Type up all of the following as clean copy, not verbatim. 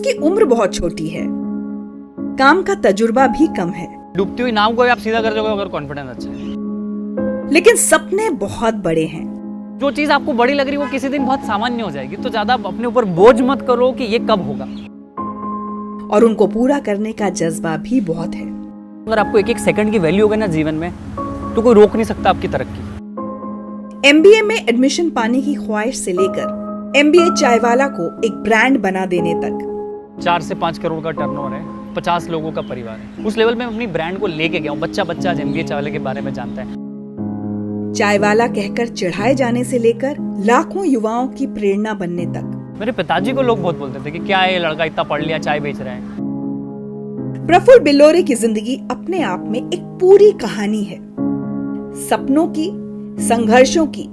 उसकी उम्र बहुत छोटी है, काम का तजुर्बा भी कम है, डूबती हुई नाव को आप सीधा कर दोगे अगर कॉन्फिडेंस अच्छा है। लेकिन सपने बहुत बड़े हैं। जो चीज आपको बड़ी लग रही है वो किसी दिन बहुत सामान्य हो जाएगी, तो ज्यादा अपने ऊपर बोझ मत करो कि ये कब होगा। और उनको पूरा करने का जज्बा भी बहुत है। अगर आपको एक एक सेकंड की वैल्यू होगा ना जीवन में, तो कोई रोक नहीं सकता आपकी तरक्की। MBA में एडमिशन पाने की ख्वाहिश से लेकर MBA चायवाला को एक ब्रांड बना देने तक 4 से 5 करोड़ का टर्नओवर है, 50 लोगों का परिवार है। उस लेवल में अपनी ब्रांड को लेके गया हूँ। बच्चा आज MBA चायवाला के बारे में जानता है। चायवाला कहकर चिढ़ाए जाने से लेकर लाखों युवाओं की प्रेरणा बनने तक। मेरे पिताजी को लोग बहुत बोलते थे कि क्या है ये लड़का इतना पढ़ लिया चाय बेच रहा है। प्रफुल्ल बिल्लौरे की जिंदगी अपने आप में एक पूरी कहानी है, सपनों की, संघर्षों की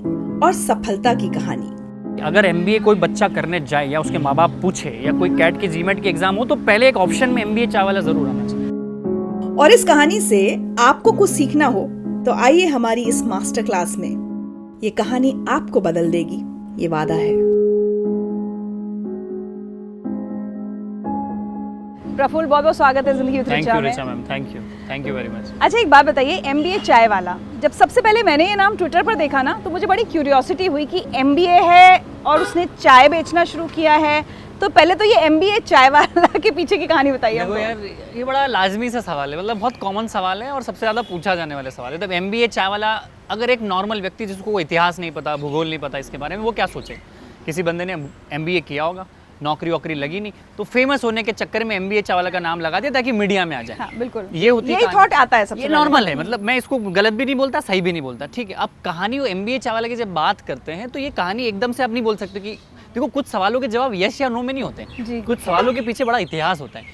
और सफलता की कहानी। अगर MBA कोई बच्चा करने जाए या उसके माँ बाप पूछे या कोई कैट की जीमेट की एग्जाम हो, तो पहले एक ऑप्शन में MBA चायवाला जरूर आना चाहिए। और इस कहानी से आपको कुछ सीखना हो तो आइए हमारी इस मास्टर क्लास में। ये कहानी आपको बदल देगी, ये वादा है। प्रफुल्ल, बहुत बहुत स्वागत है जिंदगी उतरी चाह में। Ma'am, thank you very much. अच्छा, एक बात बताइए, MBA चायवाला, जब सबसे पहले मैंने ये नाम ट्विटर पर देखा ना, तो मुझे बड़ी क्यूरियोसिटी हुई कि MBA है और उसने चाय बेचना शुरू किया है। तो पहले तो ये MBA चायवाला के पीछे की कहानी बताइए। देखो यार, ये बड़ा लाजमी सा सवाल है, मतलब बहुत कॉमन सवाल है और सबसे ज़्यादा पूछा जाने वाले सवाल है। तब MBA चायवाला, अगर एक नॉर्मल व्यक्ति जिसको कोई इतिहास नहीं पता, भूगोल नहीं पता इसके बारे में, वो क्या सोचे? किसी बंदे ने MBA किया होगा, नौकरी वोकरी लगी नहीं, तो फेमस होने के चक्कर में MBA चावला का नाम लगा दिया ताकि मीडिया में आ जाए। हाँ, बिल्कुल ये होती है, यही थॉट आता है सबसे। ये नॉर्मल है, मतलब मैं इसको गलत भी नहीं बोलता, सही भी नहीं बोलता, ठीक है। अब कहानी MBA चावला की जब बात करते हैं तो ये कहानी एकदम से आप नहीं बोल सकते कि देखो, कुछ सवालों के जवाब यस या नो में नहीं होते, कुछ सवालों के पीछे बड़ा इतिहास होता है।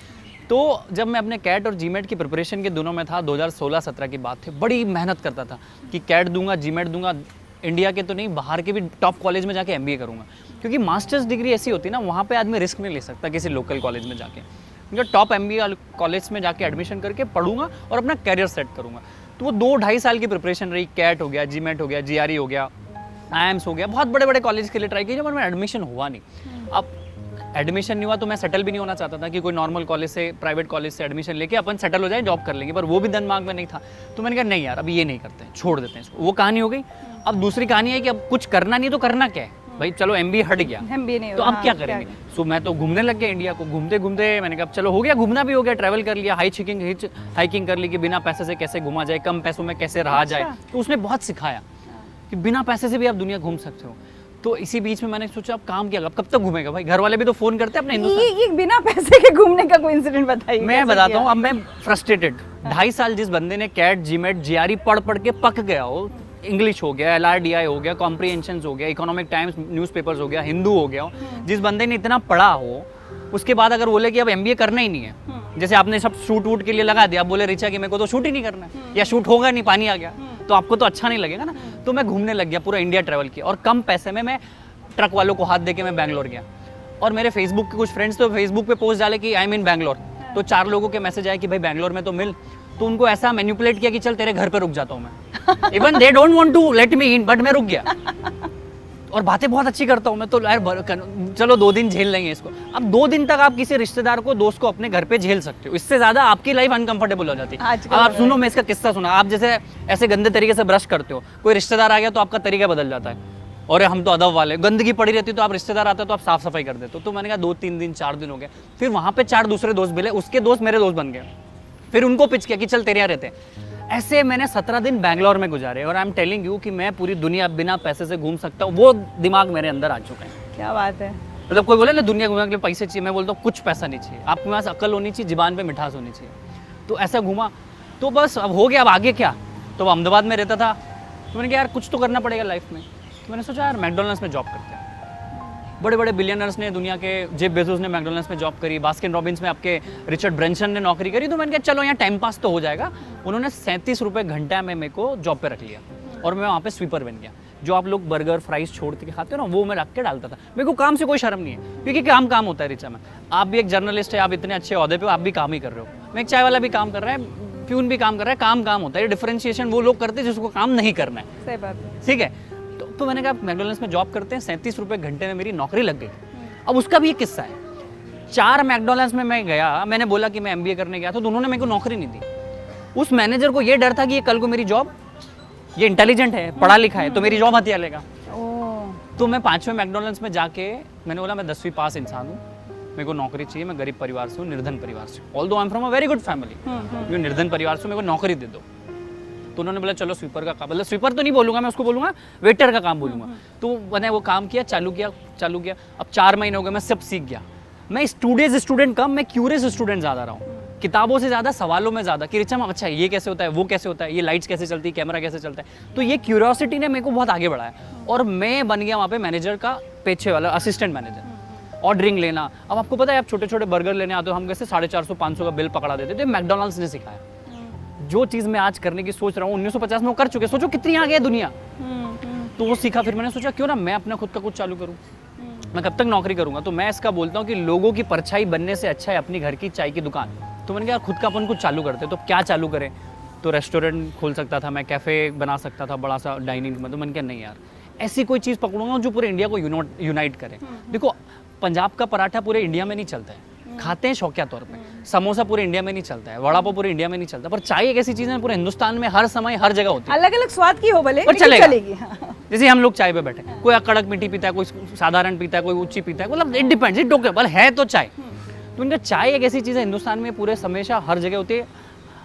तो जब मैं अपने कैट और जीमेट की प्रिपरेशन के दोनों में था, 2016-17 की बात थी, बड़ी मेहनत करता था कि कैट दूंगा, जीमेट दूंगा, इंडिया के तो नहीं बाहर के भी टॉप कॉलेज में जाके MBA करूंगा। क्योंकि मास्टर्स डिग्री ऐसी होती है ना, वहाँ पे आदमी रिस्क नहीं ले सकता किसी लोकल कॉलेज में जाके। क्योंकि टॉप MBA कॉलेज में जाके एडमिशन करके पढ़ूंगा और अपना कैरियर सेट करूंगा। तो वो 2-2.5 साल की प्रिपरेशन रही। कैट हो गया, जीमेट हो गया, GRE हो गया, IIMS हो गया, बहुत बड़े बड़े कॉलेज के लिए ट्राई किया, पर मैं एडमिशन हुआ नहीं। अब एडमिशन नहीं हुआ तो मैं सेटल भी नहीं होना चाहता था कि कोई नॉर्मल कॉलेज से, प्राइवेट कॉलेज से एडमिशन लेके अपन सेटल हो जाए, जॉब कर लेंगे, पर वो भी दिमाग में नहीं था। तो मैंने कहा नहीं यार, अब ये नहीं करते, छोड़ देते हैं इसको। वो कहानी हो गई। अब दूसरी कहानी है कि अब कुछ करना नहीं तो करना क्या है भाई, चलो MBA हट गया, MBA नहीं तो अब क्या करेंगे। सो मैं तो घूमने लग गया इंडिया को। घूमते घूमते मैंने कहा चलो हो गया, घूमना भी हो गया, ट्रैवल कर लिया, हाइकिंग कर ली कि बिना पैसे से कैसे घूमा जाए, कम पैसों में कैसे रहा जाए। तो उसने बहुत सिखाया कि बिना पैसे से भी आप दुनिया घूम सकते हो। तो इसी बीच में मैंने सोचा अब काम क्या, कब तक घूमेगा भाई, घर वाले भी तो फोन करते हैं अपने हिंदुस्तान। ये बिना पैसे के घूमने का कोई इंसिडेंट बताइए। मैं बताता हूँ। अब मैं फ्रस्ट्रेटेड, 2.5 साल जिस बंदे ने कैट, जीमेट, GRE पढ़ के पक गया हो, इंग्लिश हो गया, LRDI हो गया, कॉम्प्रिहेंशंस हो गया, इकोनॉमिक टाइम्स न्यूज़पेपर्स हो गया, हिंदू हो गया, जिस बंदे ने इतना पढ़ा हो, उसके बाद अगर बोले कि अब MBA करना ही नहीं है, जैसे आपने सब शूट वूट के लिए लगा दिया, आप बोले रिचा कि मेरे को तो शूट ही नहीं करना है, या शूट होगा नहीं, पानी आ गया, तो आपको तो अच्छा नहीं लगेगा ना। तो मैं घूमने लग गया, पूरा इंडिया ट्रैवल किया, और कम पैसे में मैं ट्रक वालों को हाथ दे के मैं बैंगलोर गया। और मेरे फेसबुक के कुछ फ्रेंड्स तो फेसबुक पे पोस्ट डाले कि आई एम इन बैंगलोर, तो 4 लोगों के मैसेज आए कि भाई बैंगलोर में तो मिल। तो उनको ऐसा मैनिपुलेट किया कि चल तेरे घर पे रुक जाता हूँ मैं। Even they don't want to let me in, but मैं रुक गया। और बातें बहुत अच्छी करता हूँ मैं, तो यार चलो 2 दिन झेल लेंगे इसको। अब 2 दिन तक आप किसी रिश्तेदार को, दोस्त को अपने घर पे झेल सकते हो, इससे ज्यादा आपकी लाइफ अनकंफर्टेबल हो जाती है। अब आप सुनो, मैं इसका किस्सा सुना। आप जैसे ऐसे गंदे तरीके से ब्रश करते हो, कोई रिश्तेदार आ गया तो आपका तरीका बदल जाता है, और हम तो अदब वाले, गंदगी पड़ी रहती तो आप रिश्तेदार आते तो आप साफ सफाई कर देते हो। तो मैंने कहा 2-3 दिन 4 दिन हो गए, फिर वहाँ पे 4 दूसरे दोस्त मिले, उसके दोस्त मेरे दोस्त बन गए, फिर उनको पिच किया कि चल तेरे यहाँ रहते हैं। ऐसे मैंने 17 दिन बैंगलोर में गुजारे, और आई एम टेलिंग यू कि मैं पूरी दुनिया बिना पैसे से घूम सकता हूँ, वो दिमाग मेरे अंदर आ चुका है। क्या बात है। मतलब कोई बोले ना दुनिया घूमने के लिए पैसे चाहिए, मैं बोलता हूँ कुछ पैसा नहीं चाहिए, आपके पास अकल होनी चाहिए, जुबान पे मिठास होनी चाहिए। तो ऐसा घूमा, तो बस अब हो गया, अब आगे क्या। तो अहमदाबाद में रहता था, तो मैंने कहा यार कुछ तो करना पड़ेगा लाइफ में। तो मैंने सोचा यार मैकडोनल्ड्स में जॉब करते हैं। बड़े बड़े बिलियनर्स ने, दुनिया के जेफ बेजोस ने मैकडोनल्ड्स में जॉब करी, बास्किन रॉबिन्स में आपके रिचर्ड ब्रेंसन ने नौकरी करी। तो मैंने कहा चलो यहाँ टाइम पास तो हो जाएगा। उन्होंने 37 रुपये घंटा में मेरे को जॉब पे रख लिया, और मैं वहाँ पे स्वीपर बन गया। जो आप लोग बर्गर फ्राइज छोड़ के खाते हो ना, वो मैं रख के डालता था। मेरे को काम से कोई शर्म नहीं है, क्योंकि काम होता है। रिचा में आप भी एक जर्नलिस्ट है, आप इतने अच्छे ओहदे पे, आप भी काम ही कर रहे हो। मैं एक चाय वाला भी काम कर रहा है, प्यून भी काम कर रहा है, काम होता है। डिफरेंशिएशन वो लोग करते हैं जिसको काम नहीं करना है। सही बात है। ठीक है। तो मैंने कहा मैकडोनल्ड्स में जॉब करते हैं, 37 रुपये घंटे में मेरी नौकरी लग गई। अब उसका भी एक किस्सा है। 4 मैकडॉनल्ड्स में मैं गया, मैंने बोला कि मैं एमबीए करने गया, तो उन्होंने मेरे को नौकरी नहीं दी। उस मैनेजर को ये डर था कि ये कल को मेरी जॉब, ये इंटेलिजेंट है, पढ़ा लिखा है, तो मेरी जॉब हथिया लेगा। तो मैं 5वें मैकडॉनल्ड्स में जाके मैंने बोला मैं 10वीं पास इंसान हूँ, मेरे को नौकरी चाहिए, मैं गरीब परिवार से हूँ, निर्धन परिवार से, although I am from a very good family, मैं निर्धन परिवार से, मेरे को नौकरी दे दो। तो उन्होंने बोला चलो स्वीपर का काम, मतलब स्वीपर तो नहीं बोलूँगा मैं, उसको बोलूँगा वेटर का काम बोलूँगा। तो मैंने वो काम किया, चालू किया। अब 4 महीने हो गए, मैं सब सीख गया। मैं स्टूडेंट कम, मैं क्यूरियस स्टूडेंट ज़्यादा रहा हूँ, किताबों से ज़्यादा सवालों में ज़्यादा कि रिचा अच्छा ये कैसे होता है, वो कैसे होता है, ये लाइट्स कैसे चलती है, कैमरा कैसे चलता है। तो ये क्यूरियोसिटी ने मेरे को बहुत आगे बढ़ाया और मैं बन गया वहाँ पे मैनेजर का पीछे वाला असिस्टेंट मैनेजर। ऑर्डरिंग लेना, अब आपको पता है आप छोटे छोटे बर्गर लेने आते हो, हम कैसे 450-500 का बिल पकड़ा देते थे, मैकडॉनल्ड्स ने सिखाया। जो चीज़ मैं आज करने की सोच रहा हूँ 1950 में वो कर चुके, सोचो कितनी आगे है दुनिया। तो वो सीखा, फिर मैंने सोचा क्यों ना मैं अपना खुद का कुछ चालू करूँ, मैं कब तक नौकरी करूँगा। तो मैं इसका बोलता हूँ कि लोगों की परछाई बनने से अच्छा है अपनी घर की चाय की दुकान। तो मैंने कहा खुद का अपन कुछ चालू करते, तो क्या चालू करें। तो रेस्टोरेंट खोल सकता था मैं, कैफ़े बना सकता था बड़ा सा डाइनिंग में। तो मैंने कहा नहीं यार, ऐसी कोई चीज़ पकड़ूंगा जो पूरे इंडिया को यूनाइट करे। देखो पंजाब का पराठा पूरे इंडिया में नहीं चलता है, खाते हैं शौकिया तौर पे, समोसा पूरे इंडिया में नहीं चलता है, वड़ा पाव पूरे इंडिया में नहीं चलता, पर चाय एक ऐसी चीज़ है पूरे हिंदुस्तान में हर समय हर जगह होती है। अलग अलग स्वाद की हो भले, पर लेकिन चलेगा। चलेगी। हाँ। जैसे हम लोग चाय पे बैठे, कोई कड़क मीठी पीता है, कोई साधारण पीता है, कोई ऊंची पीता है, मतलब इट डिपेंड्स, इट डोकेबल है तो चाय। तो इनका चाय एक ऐसी चीज़ है हिंदुस्तान में पूरे हमेशा हर जगह होती है,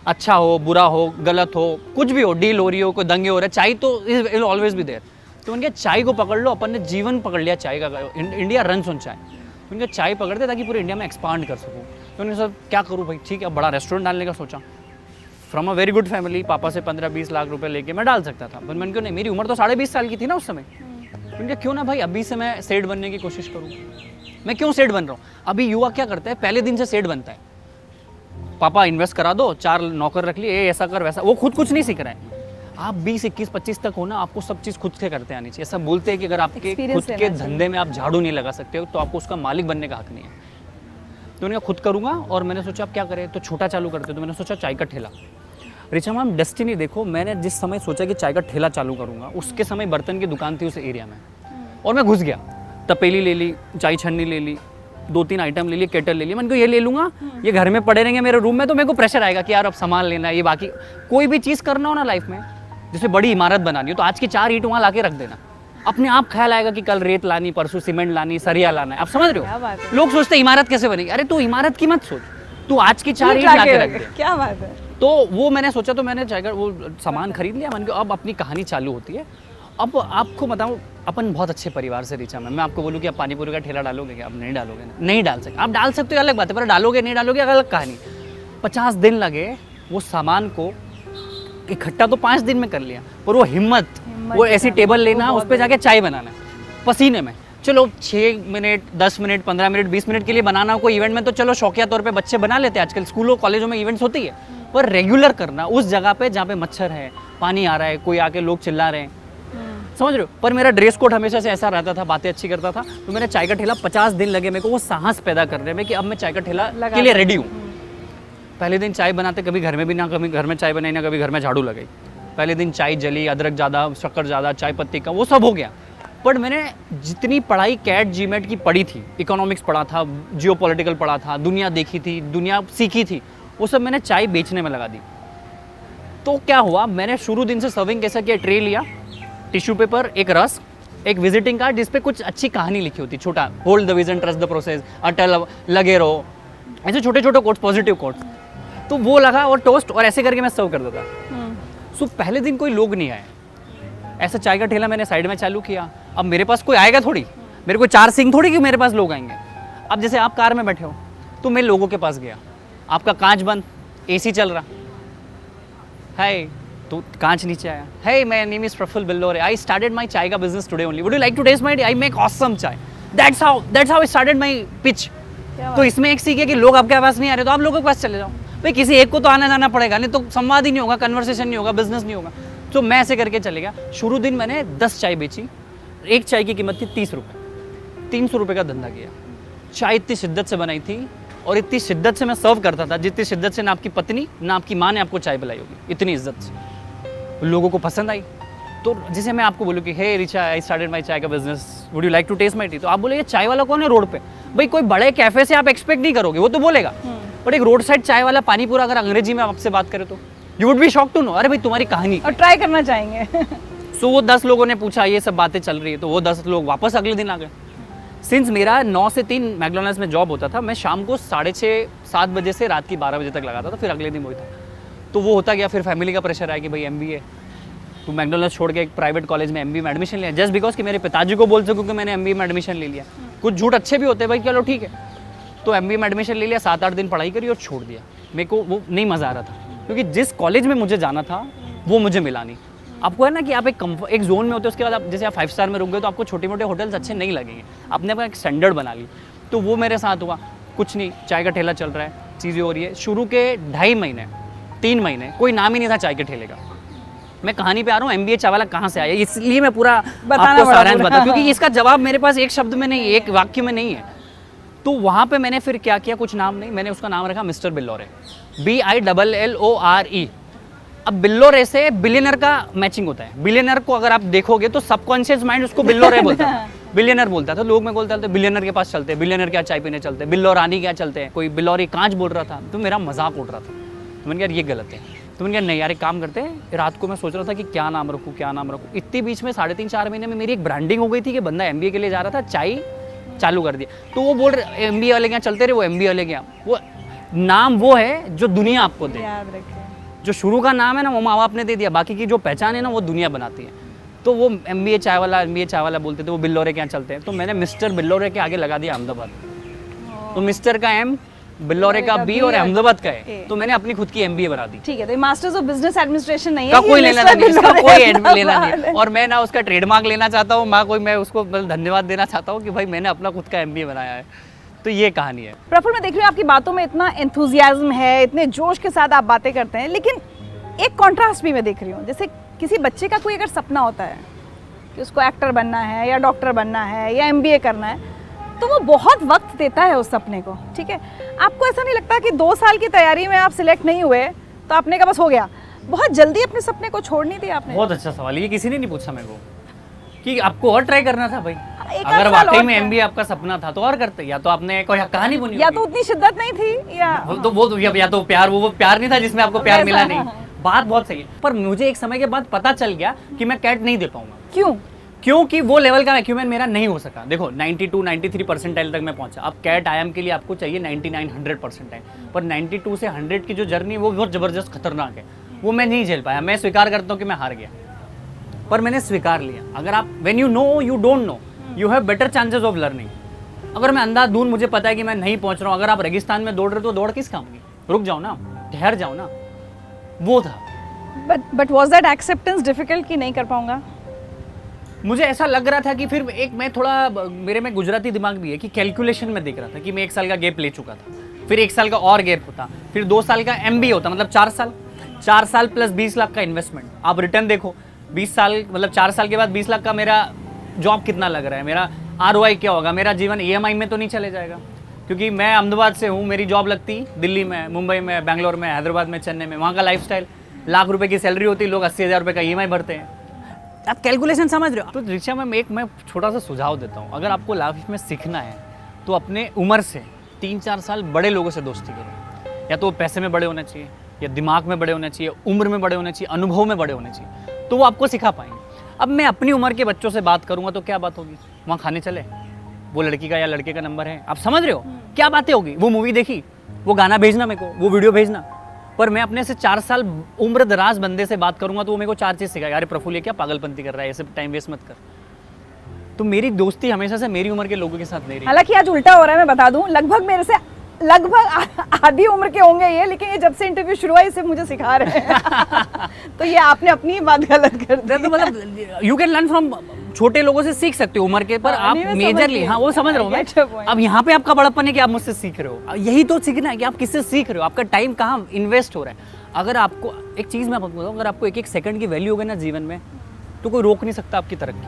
अच्छा हो बुरा हो गलत हो कुछ भी हो, डील हो रही हो, कोई दंगे हो रहे, चाय तो इज ऑलवेज भी देयर। तो उनके चाय को पकड़ लो, अपन ने जीवन पकड़ लिया चाय का, इंडिया रन ऑन चाय। उनके चाय पकड़ते ताकि पूरे इंडिया में एक्सपांड कर सकूँ। तो उन्होंने सब क्या करूँ भाई, ठीक है बड़ा रेस्टोरेंट डालने का सोचा। From a very good family, पापा से 15-20 लाख रुपए लेके मैं डाल सकता था, पर मैंने क्यों नहीं, मेरी उम्र तो 20.5 साल की थी ना उस समय। उनके क्यों ना भाई अभी से मैं सेठ बनने की कोशिश करूँ। मैं क्यों सेठ बन रहा हूँ, अभी युवा क्या करता है पहले दिन से सेठ बनता है, पापा इन्वेस्ट करा दो, 4 नौकर रख लिए, ऐसा कर वैसा, वो खुद कुछ नहीं सीख रहा है। आप 20, 21, 25 तक हो ना, आपको सब चीज़ खुद से करते आनी चाहिए। सब बोलते हैं कि अगर आपके Experience खुद के लेना धंधे में आप झाड़ू नहीं लगा सकते हो तो आपको उसका मालिक बनने का हक नहीं है। तो उन्होंने खुद करूँगा, और मैंने सोचा आप क्या करें, तो छोटा चालू करते। तो मैंने सोचा चाय का ठेला। रिचा मैम डेस्टिनी देखो, मैंने जिस समय सोचा कि चाय का ठेला चालू करूँगा उसके समय बर्तन की दुकान थी उस एरिया में, और मैं घुस गया। तपेली ले ली, चाय छन्नी ले ली, 2-3 आइटम ले लिए, केटल ले लिया। मैंने कहा ये ले लूँगा, ये घर में पड़े रहेंगे मेरे रूम में, तो मेरे को प्रेशर आएगा कि यार अब सामान लेना है, ये बाकी कोई भी चीज़ करना हो ना लाइफ में, जैसे बड़ी इमारत बनानी हो तो आज की 4 ईंट वहाँ ला के रख देना, अपने आप ख्याल आएगा कि कल रेत लानी, परसों सीमेंट लानी, सरिया लाना है। आप समझ रहे क्या हो, बात है। लोग सोचते हैं इमारत कैसे बनेगी, अरे तू इमारत की मत सोच, तू आज की 4 ईंट ला के रख दे। क्या बात है। तो वो मैंने सोचा, तो मैंने जाकर वो सामान खरीद लिया। मैंने कहा अब अपनी कहानी चालू होती है। अब आपको बताऊं, अपन बहुत अच्छे परिवार से रिचा मैं आपको बोलूँ कि आप पानी पूरी का ठेला डालोगे क्या, अब नहीं डालोगे ना, नहीं डाल सकते। आप डाल सकते हो अलग बात है, पर डालोगे नहीं डालोगे अलग कहानी। 50 दिन लगे वो सामान को इकट्ठा, तो 5 दिन में कर लिया, पर वो हिम्मत वो ऐसी टेबल लेना, उस पर जाके चाय बनाना पसीने में। चलो 6 मिनट 10 मिनट 15 मिनट 20 मिनट के लिए बनाना कोई इवेंट में तो चलो शौकिया तौर पे बच्चे बना लेते हैं, आजकल स्कूलों कॉलेजों में इवेंट्स होती है, पर रेगुलर करना उस जगह पे जहाँ पे मच्छर है, पानी आ रहा है, कोई आके लोग चिल्ला रहे हैं, समझ रहे हो। पर मेरा ड्रेस कोड हमेशा से ऐसा रहता था, बातें अच्छी करता था। तो मैंने चाय का ठेला 50 दिन लगे मेरे को वो साहस पैदा करने में कि अब मैं चाय का ठेला के लिए रेडी हूँ। पहले दिन चाय बनाते, कभी घर में भी ना, कभी घर में चाय बनाई ना, कभी घर में झाड़ू लगाई। पहले दिन चाय जली, अदरक ज़्यादा, शक्कर ज़्यादा, चाय पत्ती का, वो सब हो गया। पर मैंने जितनी पढ़ाई कैट जीमेट की पढ़ी थी, इकोनॉमिक्स पढ़ा था, जियोपॉलिटिकल पढ़ा था, दुनिया देखी थी, दुनिया सीखी थी, वो सब मैंने चाय बेचने में लगा दी। तो क्या हुआ, मैंने शुरू दिन से सर्विंग कैसा किया, ट्रे लिया, टिश्यू पेपर, एक रस, एक विजिटिंग कार्ड जिस पे कुछ अच्छी कहानी लिखी होती, छोटा, hold the vision, trust the process, अटल, लगे रहो, ऐसे छोटे छोटे कोट्स, पॉजिटिव कोट्स। तो वो लगा, और टोस्ट, और ऐसे करके मैं सर्व करता था। सो पहले दिन कोई लोग नहीं आए, ऐसा चाय का ठेला मैंने साइड में चालू किया। अब मेरे पास कोई आएगा थोड़ी, मेरे को 4 सिंह थोड़ी कि मेरे पास लोग आएंगे। अब जैसे आप कार में बैठे हो तो मैं लोगों के पास गया, आपका कांच बंद, एसी चल रहा है, तो कांच नीचे आया, hey my name is Praful Billore, I started my चाय का business today only, would you like to taste my tea? I make awesome चाय, that's how I started my pitch। तो इसमें एक सीख है कि लोग आपके पास नहीं आ रहे तो आप लोगों के पास चले जाओ भाई, किसी एक को तो आना जाना पड़ेगा, नहीं तो संवाद ही नहीं होगा, कन्वर्सेशन नहीं होगा, बिजनेस नहीं होगा। तो मैं ऐसे करके चले गया। शुरू दिन मैंने 10 चाय बेची, एक चाय की कीमत थी 30 रुपये, 300 रुपये का धंधा किया। चाय इतनी शिद्दत से बनाई थी और इतनी शिद्दत से मैं सर्व करता था जितनी शिद्दत से ना आपकी पत्नी ना आपकी माँ ने आपको चाय पिलाई होगी, इतनी इज्जत से। लोगों को पसंद आई। तो जैसे मैं आपको बोलूँ कि हे रिचा, आई स्टार्टेड माई चाय का business would you like to taste my tea? तो आप बोले ये चाय वाला कौन है रोड पे? भाई कोई बड़े कैफे से आप एक्सपेक्ट नहीं करोगे, वो तो बोलेगा, बट एक रोड साइड चाय वाला पानीपुरा अगर अंग्रेजी में आपसे बात करे तो you would be shock to know, अरे भाई तुम्हारी कहानी। और ट्राई करना चाहेंगे। सो वो 10 लोगों ने पूछा ये सब बातें चल रही है, तो वो 10 लोग वापस अगले दिन आ गए। सिंस मेरा 9 से 3 मैकडोनल्ड्स में जॉब होता था, मैं शाम को 6:30-7 बजे से रात की 12 बजे तक लगाता था, फिर अगले दिन वही था। तो वो होता गया, फिर फैमिली का प्रेशर आया कि भाई MBA, तो मैकडोनल्ड्स छोड़ के एक प्राइवेट कॉलेज में MBA में एडमिशन लिया, जस्ट बिकॉज कि मेरे पिताजी को बोल सकूँ कि मैंने MBA में एडमिशन ले लिया। कुछ झूठ अच्छे भी होते हैं भाई, चलो ठीक है। तो MBA में एडमिशन ले लिया, 7-8 दिन पढ़ाई करी और छोड़ दिया। मेरे को वो नहीं मज़ा आ रहा था, क्योंकि जिस कॉलेज में मुझे जाना था वो मुझे मिला नहीं। आपको है ना कि आप एक जोन में होते हो, उसके बाद आप जैसे आप 5 स्टार में रुक गए तो आपको छोटे मोटे होटल्स अच्छे नहीं लगेंगे, आपने अपना एक स्टैंडर्ड बना ली। तो वो मेरे साथ हुआ, कुछ नहीं, चाय का ठेला चल रहा है, चीज़ें हो रही है। शुरू के 2.5 महीने 3 महीने कोई नाम ही नहीं था चाय के ठेले का। मैं कहानी पे आ रहा हूँ, MBA चाय वाला कहाँ से आया, इसलिए मैं पूरा आपको सारांश बता, क्योंकि इसका जवाब मेरे पास एक शब्द में नहीं, एक वाक्य में नहीं है। तो वहाँ पे मैंने फिर क्या किया, कुछ नाम नहीं, मैंने उसका नाम रखा मिस्टर बिल्लोरे, BILLORE। अब बिल्लोरे से बिलियनर का मैचिंग होता है। बिलियनर को अगर आप देखोगे तो सबकॉन्शियस माइंड उसको बिल्लोरे बोलता है, बिलियनर बोलता था। लोग मैं बोलते थे बिलियनर के पास चलते हैं, बिलियनर क्या चाय पीने चलते हैं, बिल्लो रानी क्या चलते हैं, कोई बिल्लोरी कांच बोल रहा था, तो मेरा मजाक उड़ रहा था। तो मैंने कहा ये गलत है। तो मैंने कहा नहीं यार, एक काम करते हैं। रात को मैं सोच रहा था कि क्या नाम रखूँ, क्या नाम रखूँ। इतनी बीच में 3.5-4 महीने में मेरी एक ब्रांडिंग हो गई थी कि बंदा MBA के लिए जा रहा था, चाय चालू कर दिया। तो वो बोल रहे MBA वाले क्या चलते रहे, वो MBA वाले क्या। वो नाम वो है जो दुनिया आपको दे, याद रखें। जो शुरू का नाम है ना वो माँ बाप ने दे दिया, बाकी की जो पहचान है ना वो दुनिया बनाती है। तो वो MBA चाय वाला बोलते थे, वो बिल्लोरे क्या चलते हैं। तो मैंने मिस्टर बिल्लोरे के आगे लगा दिया अहमदाबाद। तो मिस्टर का M, बिल्लोरे का B और अहमदाबाद का है। तो मैंने अपनी खुद की MBA बना दी। ठीक है, तो मास्टर्स ऑफ बिजनेस एडमिनिस्ट्रेशन नहीं है, का कोई लेना नहीं, इसका कोई लेना नहीं। और मैं ना उसका ट्रेडमार्क लेना चाहता हूँ, मैं उसको धन्यवाद देना चाहता हूँ कि भाई मैंने अपना खुद का MBA बनाया है। तो ये कहानी है। प्रफुल्ल, मैं देख रही हूँ आपकी बातों में इतना एंथुजियाज्म है, इतने जोश के साथ आप बातें करते हैं, लेकिन एक कॉन्ट्रास्ट भी मैं देख रही हूँ। जैसे किसी बच्चे का कोई अगर सपना होता है कि उसको एक्टर बनना है या डॉक्टर बनना है या MBA करना है, तो वो बहुत वक्त देता है उस सपने को, ठीक है। आपको ऐसा नहीं लगता कि 2 साल की तैयारी में आप सिलेक्ट नहीं हुए तो आपने कहा बस हो गया, बहुत जल्दी अपने सपने को छोड़ नहीं दिया आपने? बहुत अच्छा सवाल, ये किसी ने नहीं पूछा मेरे को कि आपको और ट्राई करना था भाई। एक अगर साल वाकई और में क्या? MBA आपका सपना था तो और करते, या तो आपने कोई कहानी बुनी या होगी। तो उतनी शिद्दत नहीं थी, या या तो प्यार, वो प्यार नहीं था जिसमें आपको प्यार मिला नहीं। बात बहुत सही है, पर मुझे एक समय के बाद पता चल गया कि मैं कैट नहीं दे पाऊंगा। क्यों? क्योंकि वो लेवल का एक्यूमेंट मेरा नहीं हो सका। देखो 92-93 परसेंटाइल तक मैं पहुंचा। अब कैट IIM के लिए आपको चाहिए 99-100 परसेंटाइल, पर 92 से 100 की जो जर्नी है वो बहुत ज़बरदस्त खतरनाक है, वो मैं नहीं झेल पाया। मैं स्वीकार करता हूँ कि मैं हार गया, पर मैंने स्वीकार लिया। अगर आप when you know you don't know, you have better chances of learning. अगर मैं अंधाधुंध मुझे पता है कि मैं नहीं पहुंच रहा हूँ, अगर आप रेगिस्तान में दौड़ रहे हो तो दौड़ किस काम की, रुक जाओ ना, ठहर जाओ ना। वो था। But was that acceptance difficult कि नहीं कर पाऊंगा? मुझे ऐसा लग रहा था कि फिर एक मैं थोड़ा, मेरे में गुजराती दिमाग भी है कि कैलकुलेशन में देख रहा था कि मैं 1 साल का गैप ले चुका था, फिर 1 साल का और गैप होता, फिर 2 साल का MBA होता, मतलब 4 साल प्लस 20 लाख का इन्वेस्टमेंट। आप रिटर्न देखो, 20 साल मतलब 4 साल के बाद 20 लाख का मेरा जॉब कितना लग रहा है, मेरा ROI क्या होगा, मेरा जीवन EMI में तो नहीं चले जाएगा। क्योंकि मैं अहमदाबाद से हूँ, मेरी जॉब लगती दिल्ली में, मुंबई में, बेंगलोर में, हैदराबाद में, चेन्नई में, वहाँ का लाइफस्टाइल, लाख रुपए की सैलरी होती, लोग 80,000 रुपये का EMI भरते हैं। आप कैलकुलेशन समझ रहे हो? तो रिक्शा में मैं छोटा सा सुझाव देता हूँ, अगर आपको लाइफ में सीखना है तो अपने उम्र से 3-4 साल बड़े लोगों से दोस्ती करो। या तो वो पैसे में बड़े होने चाहिए, या दिमाग में बड़े होने चाहिए, उम्र में बड़े होने चाहिए, अनुभव में बड़े होने चाहिए, तो वो आपको सिखा पाएंगे। अब मैं अपनी उम्र के बच्चों से बात करूँगा तो क्या बात होगी, वहाँ खाने चले, वो लड़की का या लड़के का नंबर है, आप समझ रहे हो क्या बातें होगी, वो मूवी देखी, वो गाना भेजना मेरे को, वो वीडियो भेजना। पर मैं अपने से 4 साल उम्र दराज बंदे से बात करूंगा तो वो मेरे को 4 चीज़ सिखाएगा, अरे प्रफुल्ल ये क्या पागलपंती कर रहा है, ऐसे टाइम वेस्ट मत कर। तो मेरी दोस्ती हमेशा से मेरी उम्र के लोगों के साथ नहीं रही। हालांकि आज उल्टा हो रहा है, मैं बता दूं, लगभग मेरे से आधी उम्र के होंगे ये, लेकिन ये जब से इंटरव्यू शुरू हुआ इसे मुझे सिखा रहे हैं। तो ये आपने अपनी बात गलत कर दी। तो मतलब यू कैन लर्न फ्रॉम, छोटे लोगों से सीख सकते हो उम्र के, पर आप मेजरली, हाँ वो समझ रहा हूँ मैं। अब यहाँ पे आपका बड़प्पन है कि आप मुझसे सीख रहे हो, यही तो सीखना है कि आप किससे सीख रहे हो, आपका टाइम कहाँ इन्वेस्ट हो रहा है। अगर आपको एक चीज़ मैं आपको बताऊँ, अगर आपको 1-1 सेकंड की वैल्यू होगी ना जीवन में, तो कोई रोक नहीं सकता आपकी तरक्की।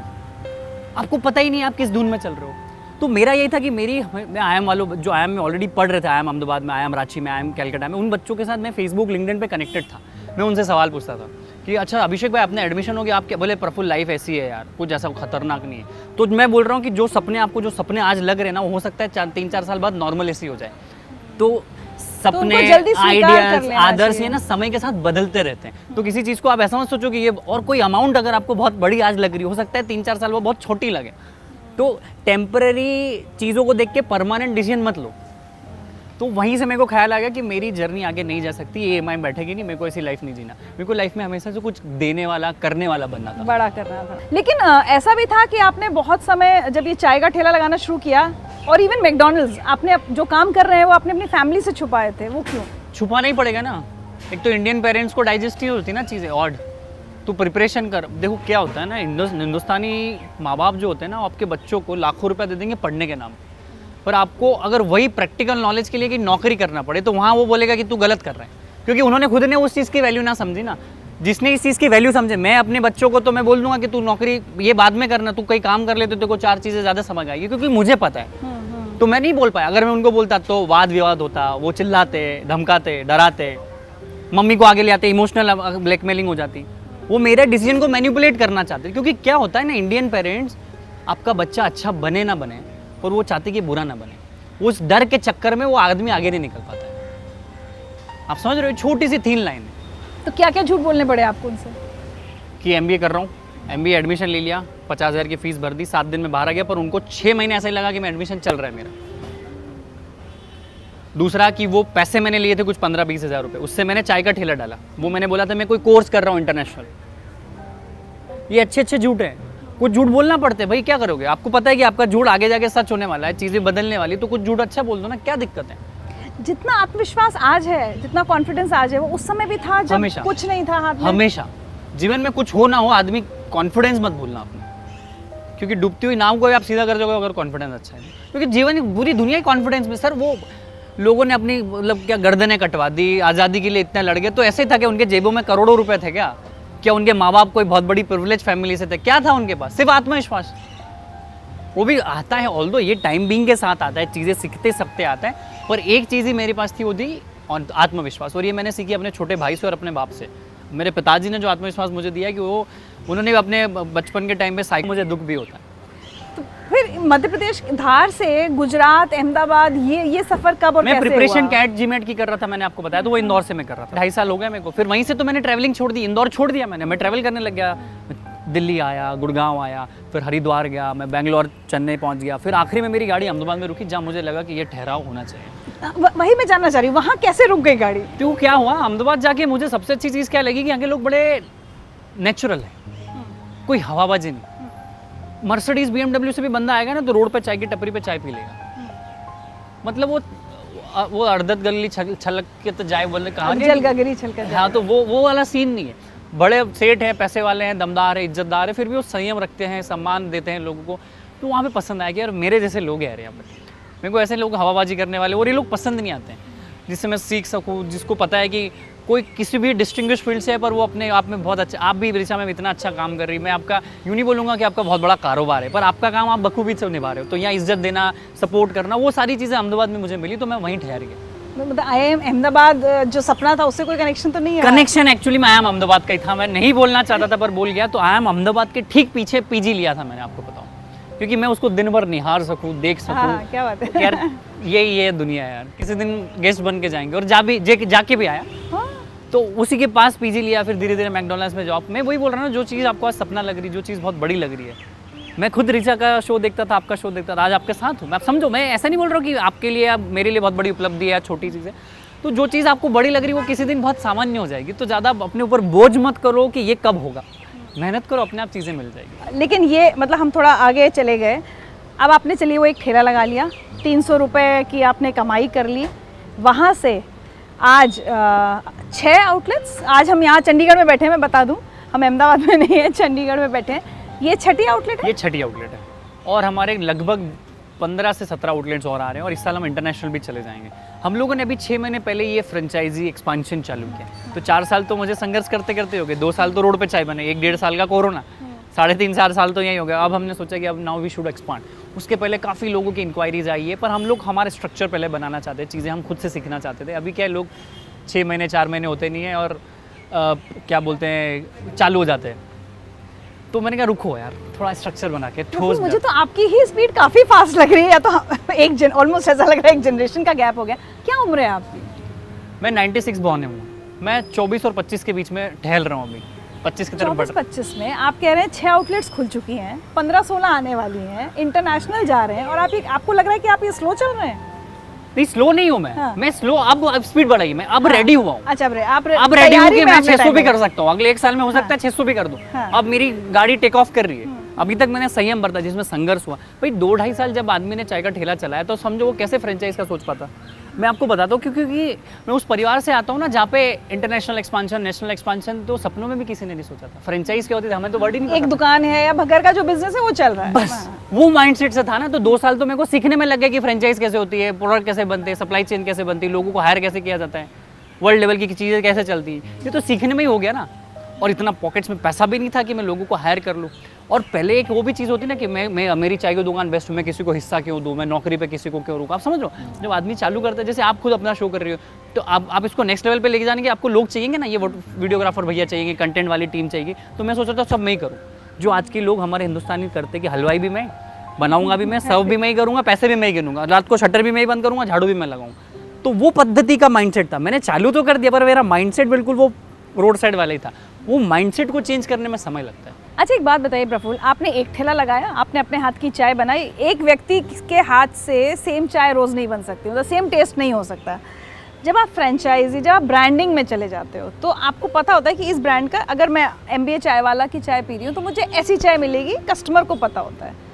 आपको पता ही नहीं आप किस धुन में चल रहे हो। तो मेरा यही था कि मैं IIM वालों, जो IIM में ऑलरेडी पढ़ रहे थे, IIM अहमदाबाद में, IIM रांची में, IIM कलकत्ता में, उन बच्चों के साथ मैं फेसबुक लिंक्डइन पे कनेक्टेड था। मैं उनसे सवाल पूछता था कि अच्छा अभिषेक भाई आपने एडमिशन हो गया, आप क्या बोले प्रफुल्ल लाइफ ऐसी है यार, कुछ ऐसा खतरनाक नहीं है। तो मैं बोल रहा हूँ कि जो सपने आज लग रहे हैं ना, वो हो सकता है 3-4 साल बाद नॉर्मल ऐसी हो जाए। तो सपने, उनको जल्दी स्वीकार कर आइडियाज, लेना आदर्श चाहिए। ये ना समय के साथ बदलते रहते हैं। तो किसी चीज़ को आप ऐसा मत सोचो कि ये, और कोई अमाउंट अगर आपको बहुत बड़ी आज लग रही हो सकता है 3-4 साल बाद बहुत छोटी लगे। तो टेम्पररी चीज़ों को देख के परमानेंट डिसीजन मत लो। तो वहीं से मेरे को ख्याल आ गया कि मेरी जर्नी आगे नहीं जा सकती, ये EMI बैठेगी नहीं, मेरे को ऐसी लाइफ नहीं जीना। मेरे को लाइफ में हमेशा से कुछ देने वाला, करने वाला बनना था। बड़ा करना था। लेकिन ऐसा भी था कि आपने बहुत समय जब ये चाय का ठेला लगाना शुरू किया, और इवन मैकडॉनल्ड्स, आपने जो काम कर रहे हैं वो आपने अपनी फैमिली से छुपाए थे, वो क्यों? छुपाना ही पड़ेगा ना। एक तो इंडियन पेरेंट्स को डाइजेस्ट ही होती ना चीज़ें, ऑड। तू प्रिपरेशन कर। देखो क्या होता है ना, हिंदुस्तानी माँ बाप जो होते हैं ना, आपके बच्चों को लाखों रुपया दे देंगे पढ़ने के नाम पर, आपको अगर वही प्रैक्टिकल नॉलेज के लिए कि नौकरी करना पड़े तो वहाँ वो बोलेगा कि तू गलत कर रहा है, क्योंकि उन्होंने खुद ने उस चीज़ की वैल्यू ना समझी ना। जिसने इस चीज़ की वैल्यू समझे, मैं अपने बच्चों को तो मैं बोल दूंगा कि तू नौकरी ये बाद में करना, तू कहीं काम कर ले तो तेरे को 4 चीज़ें ज़्यादा समझ आएगी, क्योंकि मुझे पता है। तो मैं नहीं बोल पाया। अगर मैं उनको बोलता तो वाद विवाद होता, वो चिल्लाते, धमकाते, डराते, मम्मी को आगे ले आते, इमोशनल ब्लैकमेलिंग हो जाती। वो मेरे डिसीजन को मैनिपुलेट करना चाहते, क्योंकि क्या होता है ना, इंडियन पेरेंट्स, आपका बच्चा अच्छा बने ना बने, और वो चाहते कि बुरा ना बने। उस डर के चक्कर में वो आदमी आगे नहीं निकल पाता है। आप समझ रहे हो, छोटी सी 3 लाइन है। तो क्या क्या झूठ बोलने पड़े आपको उनसे? कि MBA कर रहा हूँ, MBA एडमिशन ले लिया, 50,000 की फीस भर दी, 7 दिन में बाहर आ गया, पर उनको 6 महीने ऐसा ही लगा कि मैं एडमिशन चल रहा है मेरा। दूसरा कि वो पैसे मैंने लिए थे कुछ 15-20 हज़ार रुपये, उससे मैंने चाय का ठेला डाला। वो मैंने बोला था मैं कोई कोर्स कर रहा हूँ इंटरनेशनल। ये अच्छे झूठ हैं। कुछ झूठ बोलना पड़ते हैं भाई, क्या करोगे? आपको पता है कि आपका झूठ आगे जाके सच होने वाला है, चीज़ें बदलने वाली, तो कुछ झूठ अच्छा बोल दो ना, क्या दिक्कत है? जितना आत्मविश्वास आज है, जितना कॉन्फिडेंस आज है, वो उस समय भी था जब हमेशा। कुछ नहीं था हाथ में। हमेशा जीवन में कुछ हो ना हो, आदमी कॉन्फिडेंस मत भूलना अपना, क्योंकि डूबती हुई नाव को भी आप सीधा कर दोगे अगर कॉन्फिडेंस अच्छा है। क्योंकि जीवन पूरी दुनिया ही कॉन्फिडेंस में। सर वो लोगों ने अपनी मतलब क्या गर्दनें कटवा दी, आज़ादी के लिए इतने लड़ गए, तो ऐसे ही था कि उनके जेबों में करोड़ों रुपए थे क्या? क्या उनके माँ बाप कोई बहुत बड़ी प्रिविलेज फैमिली से थे? क्या था उनके पास? सिर्फ आत्मविश्वास। वो भी आता है, ऑल्दो ये टाइम बीइंग के साथ आता है, चीज़ें सीखते सकते आता है, पर एक चीज़ ही मेरे पास थी, वो थी आत्मविश्वास। और ये मैंने सीखी अपने छोटे भाई से और अपने बाप से। मेरे पिताजी ने जो आत्मविश्वास मुझे दिया है कि वो उन्होंने अपने बचपन के टाइम पे साइकिल, मुझे दुख भी होता है। तो फिर मध्य प्रदेश धार से गुजरात, अहमदाबाद, ये सफर कब और मैं कैसे प्रिपरेशन हुआ? कैट जीमेट की कर रहा था, मैंने आपको बताया, तो वो इंदौर से मैं कर रहा था। 2.5 साल हो गए मेरे को। फिर वहीं से तो मैंने ट्रैवलिंग छोड़ दी, इंदौर छोड़ दिया मैंने, मैं ट्रैवल करने लग गया। दिल्ली आया, गुड़गांव आया, फिर हरिद्वार गया, मैं बेंगलोर, चेन्नई पहुंच गया। फिर आखिरी में मेरी गाड़ी अहमदाबाद में रुकी, जहाँ मुझे लगा कि ये ठहराव होना चाहिए। वही मैं जानना चाह रही हूँ, वहाँ कैसे रुक गई गाड़ी? तो क्या हुआ, अहमदाबाद जाके मुझे सबसे अच्छी चीज़ क्या लगी कि यहाँ के लोग बड़े नेचुरल है, कोई हवाबाजी नहीं। मर्सिडीज BMW से भी बंदा आएगा ना तो रोड पे चाय की टपरी पे चाय पी लेगा। मतलब वो अर्धत गली छलक के तो जाए बोलने कहा जलगगरी छलका जाए। हाँ, तो वो वाला सीन नहीं है। बड़े सेठ हैं, पैसे वाले हैं, दमदार है, इज्जतदार है, फिर भी वो संयम रखते हैं, सम्मान देते हैं लोगों को। तो वहाँ पे पसंद आया कि यार मेरे जैसे लोग हैं यहाँ पे। मेरे को ऐसे लोग हवाबाजी करने वाले और ये लोग पसंद नहीं आते हैं, जिससे मैं सीख सकूँ, जिसको पता है कि कोई किसी भी डिस्टिंग्विश फील्ड से है पर वो अपने आप में बहुत अच्छा। आप भी रिचा में इतना अच्छा काम कर रही, मैं आपका यूँ नहीं बोलूँगा कि आपका बहुत बड़ा कारोबार है, पर आपका काम आप बखूबी से निभा रहे हो। तो यहाँ इज्जत देना, सपोर्ट करना, वो सारी चीज़ें अहमदाबाद में मुझे मिली, तो मैं वहीं ठहर गया। मतलब IIM अहमदाबाद जो सपना था उससे कोई कनेक्शन तो नहीं है? कनेक्शन एक्चुअली मैं IIM अहमदाबाद का ही था, मैं नहीं बोलना चाहता था पर बोल गया। तो IIM अहमदाबाद के ठीक पीछे PG लिया था मैंने, आपको बताऊँ, क्योंकि मैं उसको दिन भर निहार सकूँ, देख सकूँ। हाँ, क्या बात है यार ये दुनिया है यार, किसी दिन गेस्ट बन के जाएंगे। और जाके भी आया। हाँ। तो उसी के पास PG लिया, फिर धीरे धीरे मैकडॉनल्ड्स में जॉब। मैं वही बोल रहा हूँ, जो चीज़ आपको आज सपना लग रही, जो चीज़ बहुत बड़ी लग रही है। मैं खुद रिचा का शो देखता था, आपका शो देखता था, आज आपके साथ हूँ। मैं, आप समझो, मैं ऐसा नहीं बोल रहा हूँ कि आपके लिए, अब मेरे लिए बहुत बड़ी उपलब्धि है, छोटी चीज़ है। तो जो चीज़ आपको बड़ी लग रही है वो किसी दिन बहुत सामान्य हो जाएगी। तो ज़्यादा अपने ऊपर बोझ मत करो कि ये कब होगा, मेहनत करो, अपने आप चीज़ें मिल जाएगी। लेकिन ये मतलब हम थोड़ा आगे चले गए, अब आपने चलिए वो एक ठेला लगा लिया, 300 रुपये की आपने कमाई कर ली, वहाँ से आज 6 आउटलेट्स। आज हम यहाँ चंडीगढ़ में बैठे हैं, मैं बता दूँ, हम अहमदाबाद में नहीं है, चंडीगढ़ में बैठे हैं। ये 6ठी आउटलेट है? ये 6ठी आउटलेट है, और हमारे लगभग 15 से 17 आउटलेट्स और आ रहे हैं, और इस साल हम इंटरनेशनल भी चले जाएंगे। हम लोगों ने अभी 6 महीने पहले ये फ्रेंचाइजी एक्सपांशन चालू किया। तो 4 साल तो मुझे संघर्ष करते करते हो गए, 2 साल तो रोड पे चाय बने, 1-1.5 साल का कोरोना, 3.5-4 साल तो यही हो गया। अब हमने सोचा कि अब नाउ वी शुड एक्सपांड। उसके पहले काफ़ी लोगों की इंक्वायरीज आई है, पर हम लोग हमारे स्ट्रक्चर पहले बनाना चाहते हैं, चीज़ें हम खुद से सीखना चाहते थे। अभी क्या है, लोग 6 महीने 4 महीने होते नहीं है और क्या बोलते हैं, चालू हो जाते हैं। तो मैंने कहा रुको यार, थोड़ा स्ट्रक्चर बना के ठोस मुझे तो आपकी ही स्पीड काफी फास्ट लग रही है, या तो ऑलमोस्ट ऐसा लग रहा है एक जनरेशन का गैप हो गया। क्या उम्र है आपकी? मैं 96 बॉर्न हूँ, मैं 24 और 25 के बीच में ठहल रहा हूँ अभी, 25 की तरफ बढ़ रहा 25 में आप कह रहे हैं 6 आउटलेट्स खुल चुकी हैं, 15-16 आने वाली हैं, इंटरनेशनल जा रहे हैं, और आपको लग रहा है कि आप ये स्लो चल रहे हैं? नहीं, स्लो नहीं हूँ मैं। हाँ। मैं स्लो अब स्पीड बढ़ाई, मैं अब रेडी हुआ हूँ। अच्छा, अब रेडी हूँ कि मैं 600 भी कर सकता हूँ, अगले 1 साल में हो सकता है 600 भी कर दूँ। हाँ। अब मेरी गाड़ी टेक ऑफ कर रही है। अभी तक मैंने संयम बरता, जिसमें संघर्ष हुआ। भाई 2-2.5 साल जब आदमी ने चाय का ठेला चलाया तो समझो वो कैसे फ्रेंचाइज का सोच पाता। मैं आपको बताता हूँ, क्योंकि मैं उस परिवार से आता हूँ ना जहाँ पे इंटरनेशनल एक्सपांशन, नेशनल एक्सपांशन तो सपनों में भी किसी ने नहीं सोचा था। फ्रेंचाइज क्या होती थी हमें तो वर्ड ही नहीं एक पता था। दुकान है या घर का जो बिजनेस है वो चल रहा है, बस वो माइंडसेट से था ना। तो 2 साल तो मेरे को सीखने में लग गया कि फ्रेंचाइज कैसे होती है, प्रोडक्ट कैसे बनते हैं, सप्लाई चेन कैसे बनती है, लोगों को हायर कैसे किया जाता है, वर्ल्ड लेवल की चीज़ें कैसे चलती है। ये तो सीखने में ही हो गया ना। और इतना पॉकेट्स में पैसा भी नहीं था कि मैं लोगों को हायर कर लूँ। और पहले एक वो भी चीज़ होती ना कि मैं मेरी चाय की दुकान बेस्ट हूँ, मैं किसी को हिस्सा क्यों दूँ, मैं नौकरी पे किसी को क्यों रुकूँ। आप समझ लो, जब आदमी चालू करता है, जैसे आप खुद अपना शो कर रही हो, तो आप इसको नेक्स्ट लेवल पे लेके जाने के आपको लोग चाहिएंगे ना, ये वीडियोग्राफर भैया चाहिए, कंटेंट वाली टीम चाहिए। तो मैं सोच रहा था सब मैं ही करूँ, जो आज के लोग हमारे हिंदुस्तानी करते कि हलवाई भी मैं, बनाऊंगा भी मैं, सर्व भी मैं ही करूँगा, पैसे भी मैं ही गिनूंगा, रात को शटर भी मैं ही बंद करूँगा, झाड़ू भी मैं लगाऊंगा। तो वो पद्धति का माइंडसेट था। मैंने चालू तो कर दिया, पर मेरा माइंडसेट बिल्कुल वो रोड साइड वाला ही था। वो माइंडसेट को चेंज करने में समय लगता है। अच्छा, एक बात बताइए प्रफुल्ल, आपने एक ठेला लगाया, आपने अपने हाथ की चाय बनाई। एक व्यक्ति के हाथ से सेम चाय रोज़ नहीं बन सकती, मतलब सेम टेस्ट नहीं हो सकता। जब आप फ्रेंचाइजी, जब आप ब्रांडिंग में चले जाते हो, तो आपको पता होता है कि इस ब्रांड का, अगर मैं MBA चाय वाला की चाय पी रही हूँ तो मुझे ऐसी चाय मिलेगी, कस्टमर को पता होता है।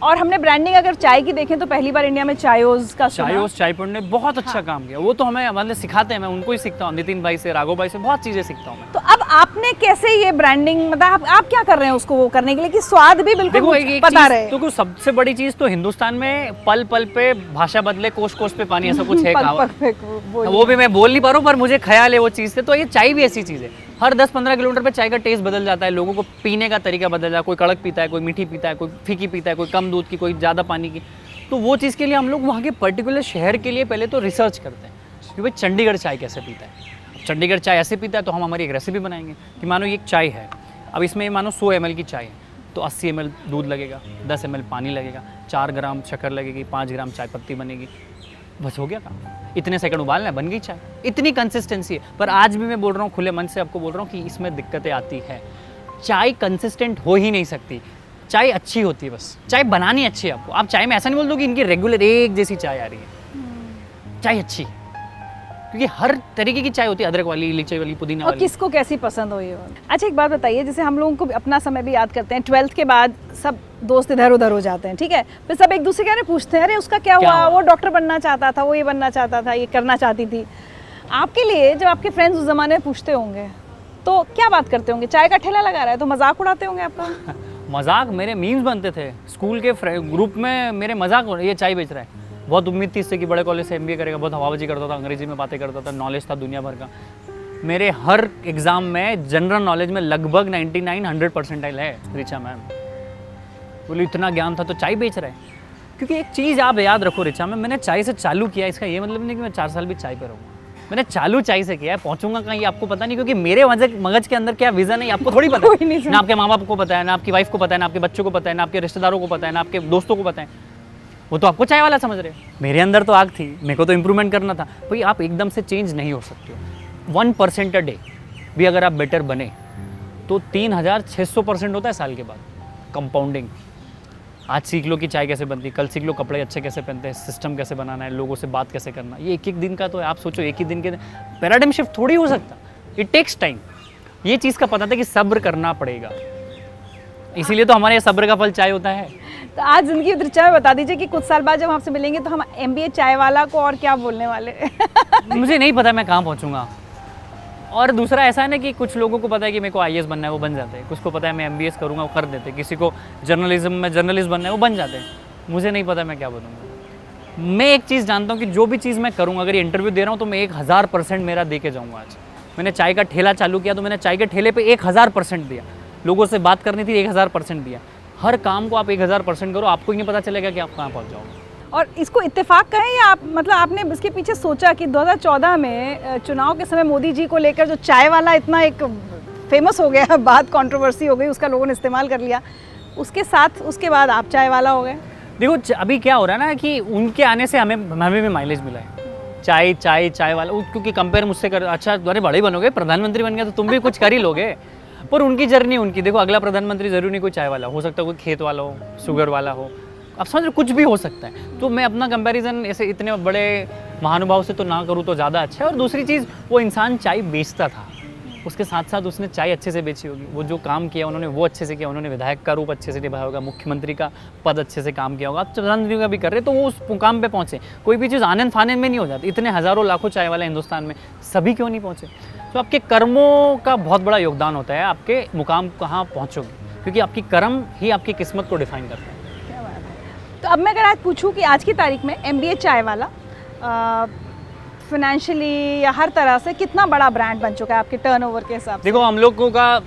और हमने ब्रांडिंग अगर चाय की देखें तो पहली बार इंडिया में चायोज का चायोज चायपुर ने बहुत अच्छा काम किया। वो तो हमें मतलब सिखाते हैं, मैं उनको ही सीखता हूँ, नितिन भाई से, राघव भाई से बहुत चीज़ें सीखता हूँ मैं। तो अब आपने कैसे ये ब्रांडिंग, मतलब आप क्या कर रहे हैं उसको वो करने के लिए कि स्वाद भी बिल्कुल देखो एक पता चीज़, रहे? तो सबसे बड़ी चीज़ तो हिंदुस्तान में पल पल पे भाषा बदले, कोश कोश पे पानी, ऐसा कुछ है कहावत। वो भी मैं बोल नहीं पा रहा हूँ, पर मुझे ख्याल है वो चीज़ से। तो ये चाय भी ऐसी चीज़ है, हर 10-15 किलोमीटर पे चाय का टेस्ट बदल जाता है, लोगों को पीने का तरीका बदल जाता है। कोई कड़क पीता है, कोई मीठी पीता है, कोई फीकी पीता है, कोई कम दूध की, कोई ज़्यादा पानी की। तो वो चीज़ के लिए हम लोग वहाँ के पर्टिकुलर शहर के लिए पहले तो रिसर्च करते हैं कि भाई चंडीगढ़ चाय कैसे पीता है। चंडीगढ़ चाय ऐसे पीता है तो हम हमारी एक रेसिपी बनाएंगे कि मानो ये एक चाय है, अब इसमें मानो 100 ml की चाय है, तो 80 ml दूध लगेगा, 10 ml पानी लगेगा, 4 ग्राम शक्कर लगेगी, 5 ग्राम चाय पत्ती बनेगी, बस हो गया काम। इतने सेकंड उबालना है, बन गई चाय। इतनी कंसिस्टेंसी है। पर आज भी मैं बोल रहा हूँ, खुले मन से आपको बोल रहा हूँ कि इसमें दिक्कतें आती है। चाय कंसिस्टेंट हो ही नहीं सकती, चाय अच्छी होती है, बस चाय बनानी अच्छी है आपको। आप चाय में ऐसा नहीं बोल दो कि इनकी रेगुलर एक जैसी चाय आ रही है। चाय अच्छी, क्योंकि हर तरीके की चाय होती है, अदरक वाली, इलायची वाली, पुदीना और वाली। किसको कैसी पसंद हो ये। अच्छा, एक बात बताइए, जैसे हम लोगों को अपना समय भी याद करते हैं, 12th के बाद सब दोस्त इधर उधर हो जाते हैं, ठीक है, फिर सब एक दूसरे के पूछते हैं, अरे उसका क्या हुआ, वो डॉक्टर बनना चाहता था, वो ये बनना चाहता था, ये करना चाहती थी। आपके लिए जब आपके फ्रेंड्स उस जमाने में पूछते होंगे तो क्या बात करते होंगे? चाय का ठेला लगा रहा है, तो मजाक उड़ाते होंगे आपका? मजाक, मेरे मीम्स बनते थे स्कूल के ग्रुप में, मेरे मजाक, ये चाय बेच रहा है। बहुत उम्मीद थी इससे कि बड़े कॉलेज से MBA करेगा, बहुत हवाबाजी करता था, अंग्रेजी में बातें करता था, नॉलेज था दुनिया भर का। मेरे हर एग्ज़ाम में जनरल नॉलेज में लगभग 99-100 परसेंटाइल है रिचा मैम। बोली इतना ज्ञान था तो चाय बेच रहा है। क्योंकि एक चीज़ आप याद रखो रिचा मैम, मैंने चाय से चालू किया, इसका ये मतलब नहीं कि मैं 4 साल भी चाय पे रहूँगा। मैंने चालू चाय से किया है, पहुँचूंगा कहीं आपको पता नहीं, क्योंकि मेरे मगज के अंदर क्या विजन है आपको थोड़ी पता है। ना आपके माँ बाप को पता है, ना आपकी वाइफ को पता है, ना आपके बच्चों को पता है, ना आपके रिश्तेदारों को पता है, ना आपके दोस्तों को पता है। वो तो आपको चाय वाला समझ रहे हैं। मेरे अंदर तो आग थी, मेरे को तो इम्प्रूवमेंट करना था। भाई आप एकदम से चेंज नहीं हो सकते हो। 1% अ डे भी अगर आप बेटर बने तो 3600% होता है साल के बाद कंपाउंडिंग। आज सीख लो कि चाय कैसे बनती, कल सीख लो कपड़े अच्छे कैसे पहनते हैं, सिस्टम कैसे बनाना है, लोगों से बात कैसे करना। ये एक दिन का तो है। आप सोचो एक ही दिन के पैराडाइम शिफ्ट थोड़ी हो सकता, इट टेक्स टाइम। ये चीज़ का पता था कि सब्र करना पड़ेगा, इसीलिए तो हमारे सब्र का फल चाय होता है। तो आज जिंदगी रिचा में बता दीजिए कि कुछ साल बाद जब आपसे मिलेंगे तो हम MBA चाय वाला को और क्या बोलने वाले? मुझे नहीं पता मैं कहाँ पहुँचूंगा। और दूसरा ऐसा है ना कि कुछ लोगों को पता है कि मेरे को IAS बनना है, वो बन जाते हैं। कुछ को पता है मैं MBS करूँगा, वो कर देते हैं। किसी को जर्नलिज्म में जर्नलिस्ट बनना है, वो बन जाते हैं। मुझे नहीं पता मैं क्या बनूँगा। मैं एक चीज़ जानता हूँ कि जो भी चीज़ मैं करूँगा, अगर ये इंटरव्यू दे रहा हूँ तो मैं 1000% मेरा दे के जाऊँगा। आज मैंने चाय का ठेला चालू किया तो मैंने चाय के ठेले पर 1000% दिया। लोगों से बात करनी थी, 1000% दिया। हर काम को आप 1000% करो, आपको ही नहीं पता चलेगा कि आप कहाँ पहुँच जाओगे। और इसको इत्तेफाक कहें या आप मतलब आपने इसके पीछे सोचा कि 2014 में चुनाव के समय मोदी जी को लेकर जो चाय वाला इतना एक फेमस हो गया, बात कंट्रोवर्सी हो गई, उसका लोगों ने इस्तेमाल कर लिया, उसके साथ उसके बाद आप चाय वाला हो गए? देखो अभी क्या हो रहा है ना कि उनके आने से हमें भी माइलेज मिला है। चाय वाला क्योंकि कंपेयर मुझसे कर, अच्छा अरे बड़े बनोगे, प्रधानमंत्री बन गया तो तुम भी कुछ कर ही लोगे। पर उनकी जर्नी उनकी, देखो अगला प्रधानमंत्री जरूरी नहीं कोई चाय वाला हो सकता है, कोई खेत वाला हो, शुगर वाला हो, आप समझ रहे, कुछ भी हो सकता है। तो मैं अपना कंपैरिजन ऐसे इतने बड़े महानुभाव से तो ना करूँ तो ज़्यादा अच्छा है। और दूसरी चीज़, वो इंसान चाय बेचता था, उसके साथ साथ उसने चाय अच्छे से बेची होगी, वो जो काम किया उन्होंने वो अच्छे से किया, उन्होंने विधायक का रूप अच्छे से निभाया होगा, मुख्यमंत्री का पद अच्छे से काम किया होगा, आप प्रधानमंत्री का भी कर रहे तो वो उस मुकाम पे पहुँचे। कोई भी चीज़ आनंद फानंद में नहीं हो जाती। इतने हज़ारों लाखों चाय वाले हिंदुस्तान में, सभी क्यों नहीं पहुँचे? तो आपके कर्मों का बहुत बड़ा योगदान होता है, आपके मुकाम कहाँ पहुँचोगे, क्योंकि आपकी कर्म ही आपकी किस्मत को डिफाइन करता है। क्या बात है। तो अब मैं अगर आज पूछूं कि आज की तारीख में MBA चाय वाला फाइनेंशियली या हर तरह से कितना बड़ा ब्रांड बन चुका है आपके टर्नओवर के हिसाब से? देखो हम लोगों का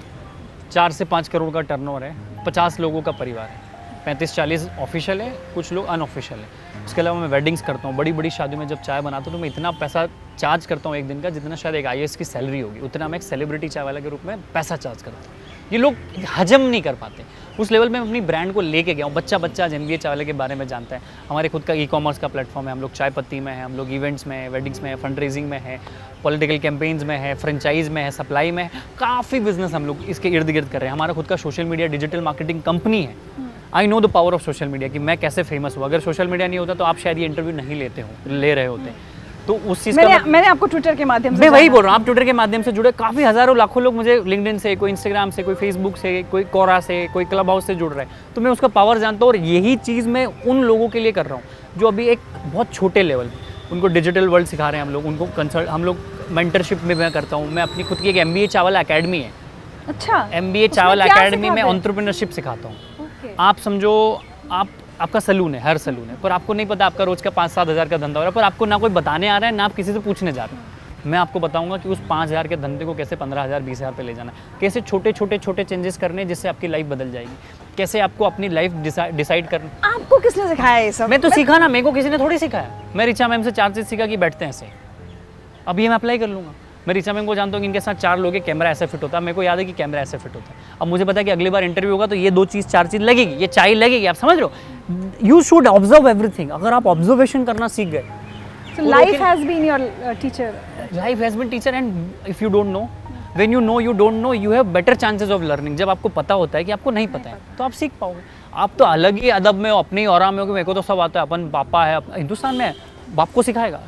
4 से 5 करोड़ का टर्नओवर है, 50 लोगों का परिवार है, 35-40 ऑफिशियल है, कुछ लोग अनऑफिशियल है। उसके अलावा मैं वेडिंग्स करता हूँ, बड़ी बड़ी शादियों में जब चाय बनाता हूँ तो मैं इतना पैसा चार्ज करता हूँ एक दिन का, जितना शायद एक IAS की सैलरी होगी, उतना मैं एक सेलिब्रिटी चाय वाला के रूप में पैसा चार्ज करता हूँ। ये लोग हजम नहीं कर पाते, उस लेवल में अपनी ब्रांड को लेके गया हूँ। बच्चा आज MBA चाय वाले के बारे में जानता है। हमारे खुद का ई-कॉमर्स का प्लेटफॉर्म है, हम लोग चाय पत्ती में है, हम लोग इवेंट्स में है, वेडिंग्स में है, फंड रेजिंग में है, पॉलिटिकल कैंपेन्स में है, फ्रेंचाइज में है, सप्लाई में है, काफ़ी बिजनेस हम लोग इसके इर्द गिर्द कर रहे हैं। हमारा खुद का social media digital marketing company है। I know the power of social media कि मैं कैसे फेमस हुआ। अगर सोशल मीडिया नहीं होता तो आप शायद ये इंटरव्यू नहीं ले रहे होते। तो उस चीज़ का मैंने आपको ट्विटर के माध्यम से, मैं वही बोल रहा हूँ, आप ट्विटर के माध्यम से जुड़े, काफ़ी हज़ारों लाखों लोग मुझे लिंक्डइन से, कोई इंस्टाग्राम से, कोई फेसबुक से, कोई कोरा से, कोई क्लब हाउस से जुड़ रहा है। तो मैं उसका पावर जानता हूँ और यही चीज़ मैं उन लोगों के लिए कर रहा हूँ जो अभी एक बहुत छोटे लेवल पे, उनको डिजिटल वर्ल्ड सिखा रहे हैं हम लोग, उनको कंसल्ट, हम लोग मेंटरशिप में मैं करता हूँ। मैं अपनी खुद की एक MBA चाय वाला अकेडमी है। अच्छा, MBA चाय वाला अकेडमी में एंटरप्रेन्योरशिप सिखाता हूँ। आप समझो, आपका सलून है, हर सलून है, पर आपको नहीं पता आपका रोज का 5-7 हज़ार का धंधा हो रहा है, पर आपको ना कोई बताने आ रहा है, ना आप किसी से पूछने जा रहे हैं। मैं आपको बताऊंगा कि उस 5,000 के धंधे को कैसे 15,000 20,000 पे ले जाना है, कैसे छोटे चेंजेस करने जिससे आपकी लाइफ बदल जाएगी, कैसे आपको अपनी लाइफ डिसाइड करना। आपको किसने सिखाया ये सब? मैं तो सीखा ना, मेरे को किसी ने थोड़ी सिखाया। मैं रिचा मैम से 4 चीज़ सीखा कि बैठते हैं ऐसे, अब ये मैं अप्लाई कर लूँगा। मैं रिचा मैम को जानता हूँ कि इनके साथ 4 लोग, कैमरा ऐसे फिट होता है, मेरे को याद है कि कैमरा ऐसे फिट होता है। अब मुझे पता है कि अगली बार इंटरव्यू होगा तो ये 2 चीज़ 4 चीज़ लगेगी, ये चाय लगेगी, आप समझ रहे हो। You should observe everything. अगर आप ऑब्जर्वेशन करना सीख गए, life has been your teacher. Life has been teacher, and if you don't know, when you know you don't know, you have better chances of learning. जब आपको पता होता है कि आपको नहीं पता है तो आप सीख पाओगे। आप तो अलग ही अदब में हो, अपने ही औरा में हो कि मेरे को तो सब आता है, अपन पापा है, हिंदुस्तान में बाप को सिखाएगा,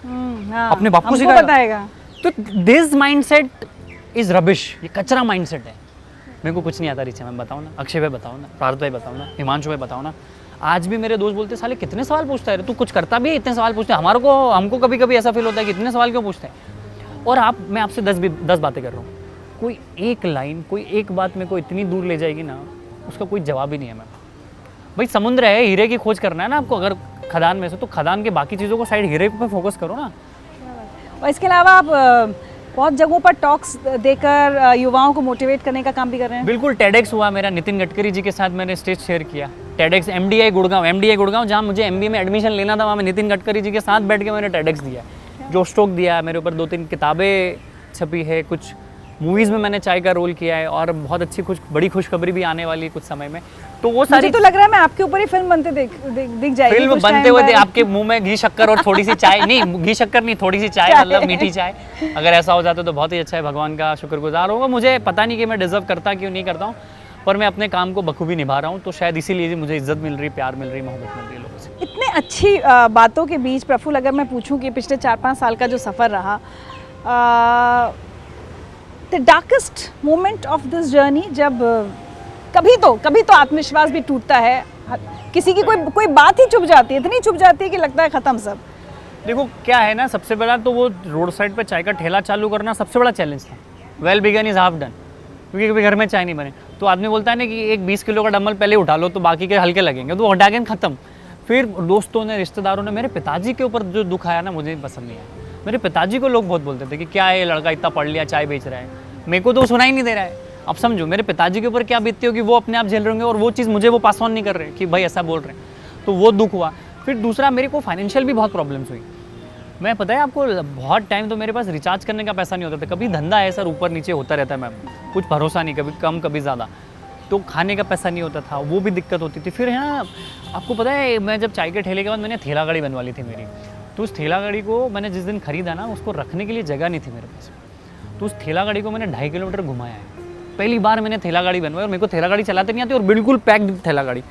अपने बाप को सिखाएगा। तो दिस माइंडसेट इज रबिश, ये कचरा माइंडसेट है। मेरे को कुछ नहीं आता रिचा मैम बताओ ना, अक्षय भाई बताओ ना, पार्थ भाई बताओ ना, हिमांशु भाई बताओ ना। आज भी मेरे दोस्त बोलते साले कितने सवाल पूछता है, तू कुछ करता भी है, इतने सवाल पूछते हैं। हमको कभी कभी ऐसा फील होता है कि इतने सवाल क्यों पूछते हैं। और मैं आपसे 10 बातें कर रहा हूँ, कोई एक लाइन, कोई एक बात मेरे को इतनी दूर ले जाएगी ना, उसका कोई जवाब ही नहीं है। मैं भाई समुद्र है, हीरे की खोज करना है ना आपको, अगर खदान में से, तो खदान के बाकी चीज़ों को साइड, हीरे पे फोकस करो ना। और इसके अलावा आप बहुत जगहों पर टॉक्स देकर युवाओं को मोटिवेट करने का काम भी कर रहे हैं। बिल्कुल, TEDx हुआ मेरा, नितिन गडकरी जी के साथ मैंने स्टेज शेयर किया। TEDx MDI गुड़गांव, जहाँ मुझे MBA में एडमिशन लेना था, वहाँ मैं नितिन गडकरी जी के साथ बैठ के मैंने TEDx दिया, जो स्टोक दिया। मेरे ऊपर 2-3 किताबें छपी है, कुछ मूवीज़ में मैंने चाय का रोल किया है, और बहुत अच्छी बड़ी खुशखबरी भी आने वाली है कुछ समय में। तो वो सारी, मुझे तो लग रहा है मैं आपके ऊपर ही फिल्म बनते दिख जाएगी। फिल्म बनते हुए आपके मुंह में घी शक्कर और थोड़ी सी चाय, नहीं घी शक्कर नहीं, थोड़ी सी चाय, मतलब मीठी चाय। अगर ऐसा हो जाता तो बहुत ही अच्छा है, भगवान का शुक्रगुजार होगा। मुझे पता नहीं कि मैं डिजर्व करता क्यों नहीं करता हूँ, पर मैं अपने काम को बखूबी निभा रहा हूँ, तो शायद इसीलिए मुझे इज्जत मिल रही, प्यार मिल रही, मोहब्बत मिल रही है लोगों से। इतने अच्छी बातों के बीच प्रफुल्ल, अगर मैं पूछूं कि पिछले 4-5 साल का जो सफ़र रहा, the darkest moment of this journey, जब कभी तो आत्मविश्वास भी टूटता है, किसी की कोई बात ही चुप जाती है, इतनी चुप जाती है कि लगता है ख़त्म सब। देखो क्या है ना, सबसे बड़ा तो वो रोड साइड पे चाय का ठेला चालू करना सबसे बड़ा चैलेंज था। Well begun is half done, क्योंकि कभी घर में चाय नहीं बने तो आदमी बोलता है ना कि एक 20 किलो का डंबल पहले उठा लो तो बाकी के हल्के लगेंगे, तो वो हटा के ख़त्म। फिर दोस्तों ने, रिश्तेदारों ने, मेरे पिताजी के ऊपर जो दुख आया ना, मुझे पसंद नहीं आया। मेरे पिताजी को लोग बहुत बोलते थे कि क्या है लड़का इतना पढ़ लिया चाय बेच रहा है, मेरे को तो सुना ही नहीं दे रहा है। अब समझो मेरे पिताजी के ऊपर क्या बीतती होगी, वो अपने आप झेल रहे होंगे, और वो चीज़ मुझे वो पास ऑन नहीं कर रहे कि भाई ऐसा बोल रहे हैं, तो वो दुख हुआ। फिर दूसरा, मेरे को फाइनेंशियल भी बहुत प्रॉब्लम्स हुई। मैं, पता है आपको, बहुत टाइम तो मेरे पास रिचार्ज करने का पैसा नहीं होता था। कभी धंधा है सर, ऊपर नीचे होता रहता है मैम, कुछ भरोसा नहीं, कभी कम कभी ज़्यादा, तो खाने का पैसा नहीं होता था, वो भी दिक्कत होती थी। फिर है ना, आपको पता है, मैं जब चाय के ठेले के बाद मैंने ठेला गाड़ी बनवा ली थी मेरी, तो उस ठेला गाड़ी को मैंने जिस दिन ख़रीदा ना, उसको रखने के लिए जगह नहीं थी मेरे पास, तो उस ठेला गाड़ी को मैंने 2.5 किलोमीटर घुमाया है। पहली बार मैंने ठेला गाड़ी बनवाई, और मेरे को ठेला गाड़ी चलाते नहीं आती, और बिल्कुल पैक्ड ठेला गाड़ी।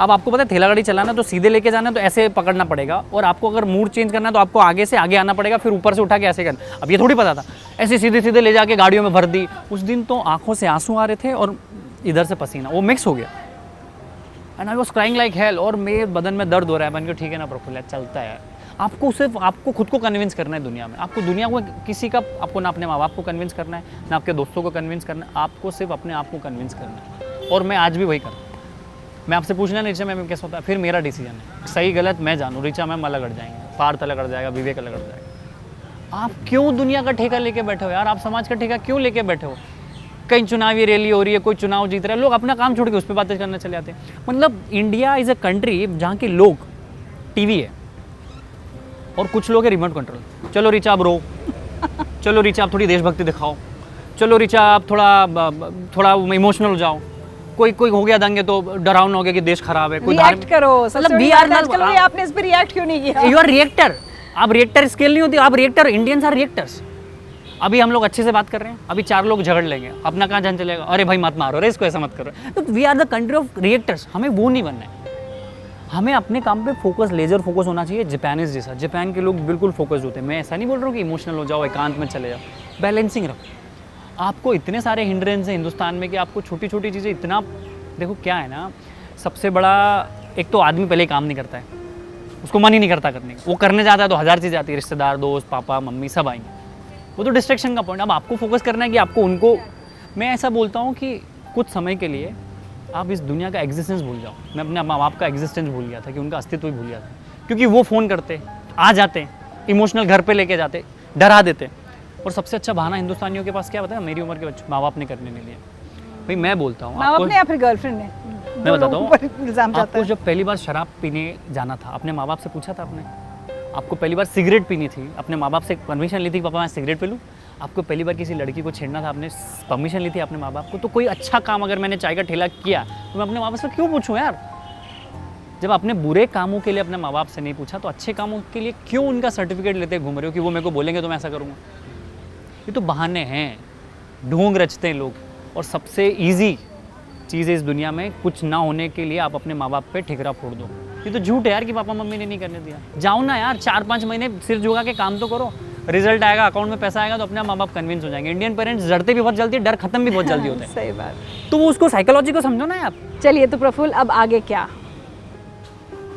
अब आपको पता है, ठेला गाड़ी चलाना तो सीधे लेके जाना, तो ऐसे पकड़ना पड़ेगा, और आपको अगर मूड चेंज करना है तो आपको आगे से आगे आना पड़ेगा, फिर ऊपर से उठा के ऐसे करना। अब ये थोड़ी पता था, ऐसे सीधे सीधे ले जाके गाड़ियों में भर दी। उस दिन तो आंखों से आंसू आ रहे थे और इधर से पसीना, वो मिक्स हो गया, and I was crying like hell. और मेरे बदन में दर्द हो रहा है। मैंने कहा ठीक है ना प्रफुल्ल, चलता है। आपको सिर्फ आपको खुद को कन्विंस करना है दुनिया में। आपको दुनिया को किसी का, आपको ना अपने माँ बाप को कन्विंस करना है, ना आपके दोस्तों को कन्विंस करना है, आपको सिर्फ अपने आप को कन्विंस करना है। और मैं आज भी वही करता हूँ। मैं आपसे पूछना नहीं, रिचा मैम कैसा होता है, फिर मेरा डिसीजन है, सही गलत मैं जानूँ। रिचा मैम अलग अड़ जाएंगे, पार्थ अलग अड़ जाएगा, विवेक अलग अड़ जाएगा। आप क्यों दुनिया का ठेका लेके बैठे हो यार? आप समाज का ठेका क्यों लेके बैठे हो? कहीं चुनावी रैली हो रही है, कोई चुनाव जीत रहा है, लोग अपना काम छोड़ के उस पर बातें करने चले जाते हैं। मतलब इंडिया इज़ अ कंट्री जहाँ के लोग टीवी है और कुछ लोग है रिमोट कंट्रोल। चलो रिचा आप रो, चलो रिचा आप थोड़ी देशभक्ति दिखाओ, चलो रिचा आप थोड़ा इमोशनल हो जाओ, कोई हो गया दंगे तो डरावना हो गया कि देश खराब है, कोई रिएक्ट करो। मतलब वी आर आजकल आपने इस पे रिएक्ट क्यों नहीं किया? You are reactor. आप रिएक्टर स्केल नहीं होती, आप रिएक्टर, इंडियंस आर रिएक्टर्स। अभी हम लोग अच्छे से बात कर रहे हैं, अभी 4 लोग झगड़ लेंगे, अपना कहाँ जान चलेगा, अरे भाई मत मारो, अरे इसको ऐसा मत करो। तो we are the country of reactors. हमें वो नहीं बनना है, हमें अपने काम पे फोकस, लेजर फोकस होना चाहिए, जापानीज जैसा। जापान के लोग बिल्कुल फोकस्ड होते हैं। मैं ऐसा नहीं बोल रहा हूँ कि इमोशनल हो जाओ, एकांत में चले जाओ, बैलेंसिंग रखो। आपको इतने सारे हिंड्रेंस हैं हिंदुस्तान में कि आपको छोटी छोटी चीज़ें इतना, देखो क्या है ना, सबसे बड़ा एक तो आदमी पहले काम नहीं करता है, उसको मन ही नहीं करता करने का। वो करने जाता है तो 1000 चीज़ें आती है, रिश्तेदार, दोस्त, पापा मम्मी सब आएंगे, वो तो डिस्ट्रैक्शन का पॉइंट। अब आपको फोकस करना है कि आपको उनको, मैं ऐसा बोलता हूँ कि कुछ समय के लिए आप इस दुनिया का एग्जिस्टेंस भूल जाओ। मैं अपने माँ बाप का एग्जिस्टेंस भूल गया था, कि उनका अस्तित्व ही भूल गया था, क्योंकि वो फ़ोन करते, आ जाते, इमोशनल घर पे लेके जाते, डरा देते। और सबसे अच्छा बहाना हिंदुस्तानियों के पास क्या बताया, मेरी उम्र के बच्चे माँ बाप ने करने नहीं लिया। भाई मैं बोलता हूँ, माँ बाप ने या फिर गर्लफ्रेंड ने, मैं बताता हूँ, इल्जाम जाता आपको है। जब पहली बार शराब पीने जाना था, अपने माँ बाप से पूछा था आपने? आपको पहली बार सिगरेट पीनी थी, अपने माँ बाप से परमिशन ली थी, पापा मैं सिगरेट पी लूँ? आपको पहली बार किसी लड़की को छेड़ना था, आपने परमिशन ली थी अपने माँ बाप को? तो कोई अच्छा काम अगर मैंने चाय का ठेला किया तो मैं अपने माँ बाप से क्यों पूछूं यार? जब आपने बुरे कामों के लिए अपने माँ बाप से नहीं पूछा, तो अच्छे कामों के लिए क्यों उनका सर्टिफिकेट लेते घूम रहे हो कि वो मेरे को बोलेंगे तो मैं ऐसा करूँगा? ये तो बहाने हैं, ढोंग रचते हैं लोग। और सबसे ईजी चीज़ है इस दुनिया में, कुछ ना होने के लिए आप अपने माँ बाप पे ठिकरा फोड़ दो। ये तो झूठ है यार कि पापा मम्मी ने नहीं करने दिया। जाओ ना यार, 4-5 महीने सिर झुका के काम तो करो, रिजल्ट आएगा, अकाउंट में पैसा आएगा तो अपने माँ बाप कन्विंस हो जाएंगे। इंडियन पेरेंट्स डरते भी बहुत जल्दी, डर खत्म भी बहुत जल्दी होता है। सही बात। तो वो उसको साइकोलॉजी को समझो ना यार। चलिए तो प्रफुल्ल, अब आगे क्या?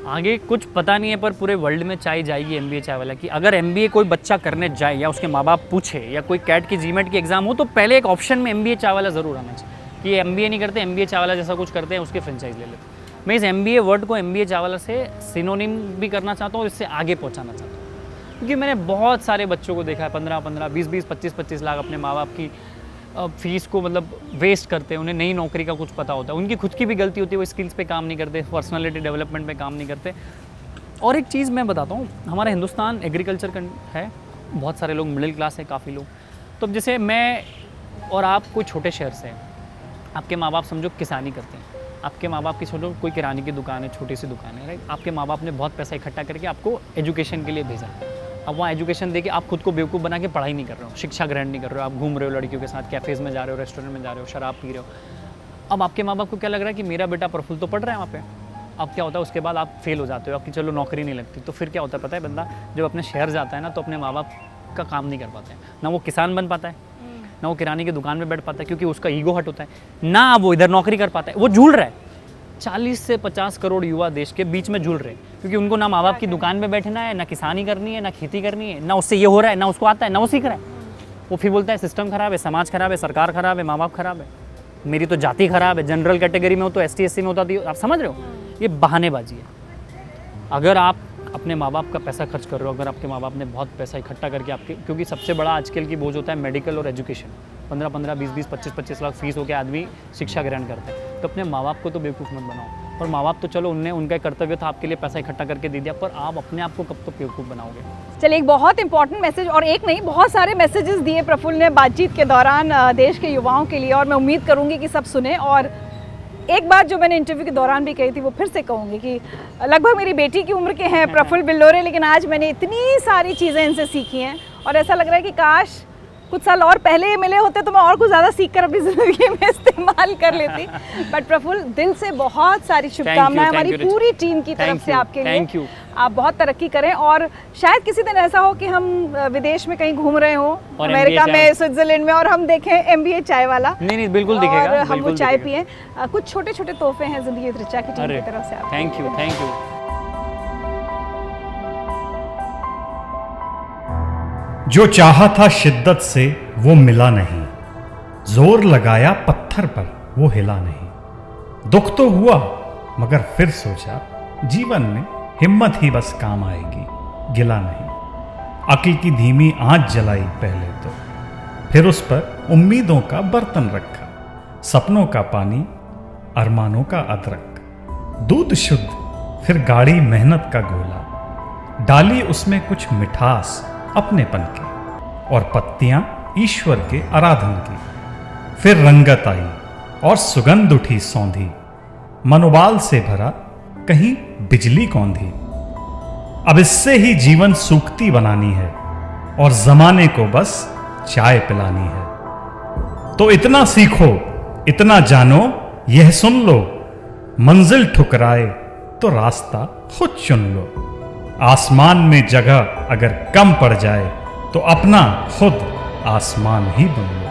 आगे कुछ पता नहीं है, पर पूरे वर्ल्ड में चाय जाएगी एमबीए चाय वाला की। अगर एमबीए कोई बच्चा करने जाए या उसके माँ बाप पूछे, या कोई कैट की जीमेट की एग्जाम हो, तो पहले एक ऑप्शन में एमबीए चाय वाला जरूर आना चाहिए कि ये एमबीए नहीं करते, एमबीए चाय वाला जैसा कुछ करते हैं, उसके फ्रेंचाइज ले लेते। मैं इस एमबीए वर्ड को एमबीए चाय वाला से सिनोनिम भी करना चाहता हूँ, इससे आगे पहुँचाना चाहता हूँ, क्योंकि मैंने बहुत सारे बच्चों को देखा है 15-15, 20-20, 25-25 लाख अपने माँ बाप की फीस को मतलब वेस्ट करते हैं। उन्हें नई नौकरी का कुछ पता होता है, उनकी खुद की भी गलती होती है, वो स्किल्स पे काम नहीं करते, पर्सनालिटी डेवलपमेंट पे काम नहीं करते। और एक चीज़ मैं बताता हूँ, हमारा हिंदुस्तान एग्रीकल्चर है, बहुत सारे लोग मिडिल क्लास है, काफ़ी लोग। तो अब जैसे मैं और आप कोई छोटे शहर से हैं, आपके माँ बाप समझो किसानी करते हैं, आपके माँ बाप की छोड़ो कोई किराने की दुकान है, छोटी सी दुकान है, राइट? आपके माँ बाप ने बहुत पैसा इकट्ठा करके आपको एजुकेशन के लिए भेजा। अब वहाँ एजुकेशन देके आप खुद को बेवकूफ़ बना के पढ़ाई नहीं कर रहे हो, शिक्षा ग्रहण नहीं कर रहे हो, आप घूम रहे हो लड़कियों के साथ, कैफ़ेज़ में जा रहे हो, रेस्टोरेंट में जा रहे हो, शराब पी रहे हो। अब आपके माँ बाप को क्या लग रहा है कि मेरा बेटा प्रफुल्ल तो पढ़ रहा है वहाँ पे। अब क्या होता है, उसके बाद आप फेल हो जाते हो, आपकी चलो नौकरी नहीं लगती, तो फिर क्या होता है पता है, बंदा जब अपने शहर जाता है ना, तो अपने माँ बाप का काम नहीं कर पाता है। ना वो किसान बन पाता है, ना वो किराने की दुकान में बैठ पाता है, क्योंकि उसका ईगो हट होता है, ना वो इधर नौकरी कर पाता है, वो झूल रहा है। 40 से 50 करोड़ युवा देश के बीच में झूल रहे हैं, क्योंकि उनको ना माँ बाप की दुकान में बैठना है, ना किसानी करनी है, ना खेती करनी है, ना उससे ये हो रहा है, ना उसको आता है, ना वो सीख रहा है। वो फिर बोलता है सिस्टम खराब है, समाज खराब है, सरकार खराब है, माँ बाप खराब है, मेरी तो जाति खराब है, जनरल कैटेगरी में हो तो ST SC में होता। आप समझ रहे हो, ये बहानेबाजी है। अगर आप अपने माँ बाप का पैसा खर्च कर रहे हो, अगर आपके माँ बाप ने बहुत पैसा इकट्ठा करके आपके, क्योंकि सबसे बड़ा आजकल की बोझ होता है मेडिकल और एजुकेशन, 15-15, 20-20, 25-25 लाख फीस हो के आदमी शिक्षा ग्रहण करते हैं, तो अपने माँ बाप को तो बेवकूफ़ मत बनाओ। और माँ बाप तो चलो उनने उनका कर्तव्य था आपके लिए पैसा इकट्ठा करके दे दिया, पर आप अपने आप को कब तक बेवकूफ़ बनाओगे? चलिए, एक बहुत इंपॉर्टेंट मैसेज, और एक नहीं बहुत सारे मैसेजेस दिए प्रफुल्ल ने बातचीत के दौरान देश के युवाओं के लिए, और मैं उम्मीद करूंगी कि सब सुने। और एक बात जो मैंने इंटरव्यू के दौरान भी कही थी वो फिर से कहूँगी कि लगभग मेरी बेटी की उम्र के हैं प्रफुल्ल बिल्लोरे, लेकिन आज मैंने इतनी सारी चीज़ें इनसे सीखी हैं और ऐसा लग रहा है कि काश कुछ साल और पहले मिले होते तो मैं और कुछ ज़्यादा सीख कर अपनी ज़िंदगी में इस्तेमाल कर लेती। बट प्रफुल्ल, दिल से बहुत सारी शुभकामनाएं हमारी पूरी टीम की तरफ से आपके लिए। Thank you. आप बहुत तरक्की करें और शायद किसी दिन ऐसा हो कि हम विदेश में कहीं घूम रहे हो, अमेरिका में, स्विट्जरलैंड में, और हम देखें MBA चाय वाला। नहीं बिल्कुल दिखेगा, और हम वो चाय पिए। कुछ छोटे छोटे तोहफे हैं जिंदगी ऋचा की टीम की तरफ से आपको। Thank you, thank you. जो चाहा था शिद्दत से वो मिला नहीं, जोर लगाया पत्थर पर वो हिला नहीं। दुख तो हुआ मगर फिर सोचा जीवन में हिम्मत ही बस काम आएगी, गिला नहीं। अक्ल की धीमी आंच जलाई पहले तो, फिर उस पर उम्मीदों का बर्तन रखा। सपनों का पानी, अरमानों का अदरक, दूध शुद्ध फिर गाढ़ी मेहनत का घोला। डाली उसमें कुछ मिठास अपनेपन की, और पत्तियां ईश्वर के आराधन की। फिर रंगत आई और सुगंध उठी सौंधी, मनोबाल से भरा कहीं बिजली कौंधी। अब इससे ही जीवन सूखती बनानी है और जमाने को बस चाय पिलानी है। तो इतना सीखो, इतना जानो, यह सुन लो, मंजिल ठुकराए तो रास्ता खुद चुन लो। आसमान में जगह अगर कम पड़ जाए तो अपना खुद आसमान ही बन लो।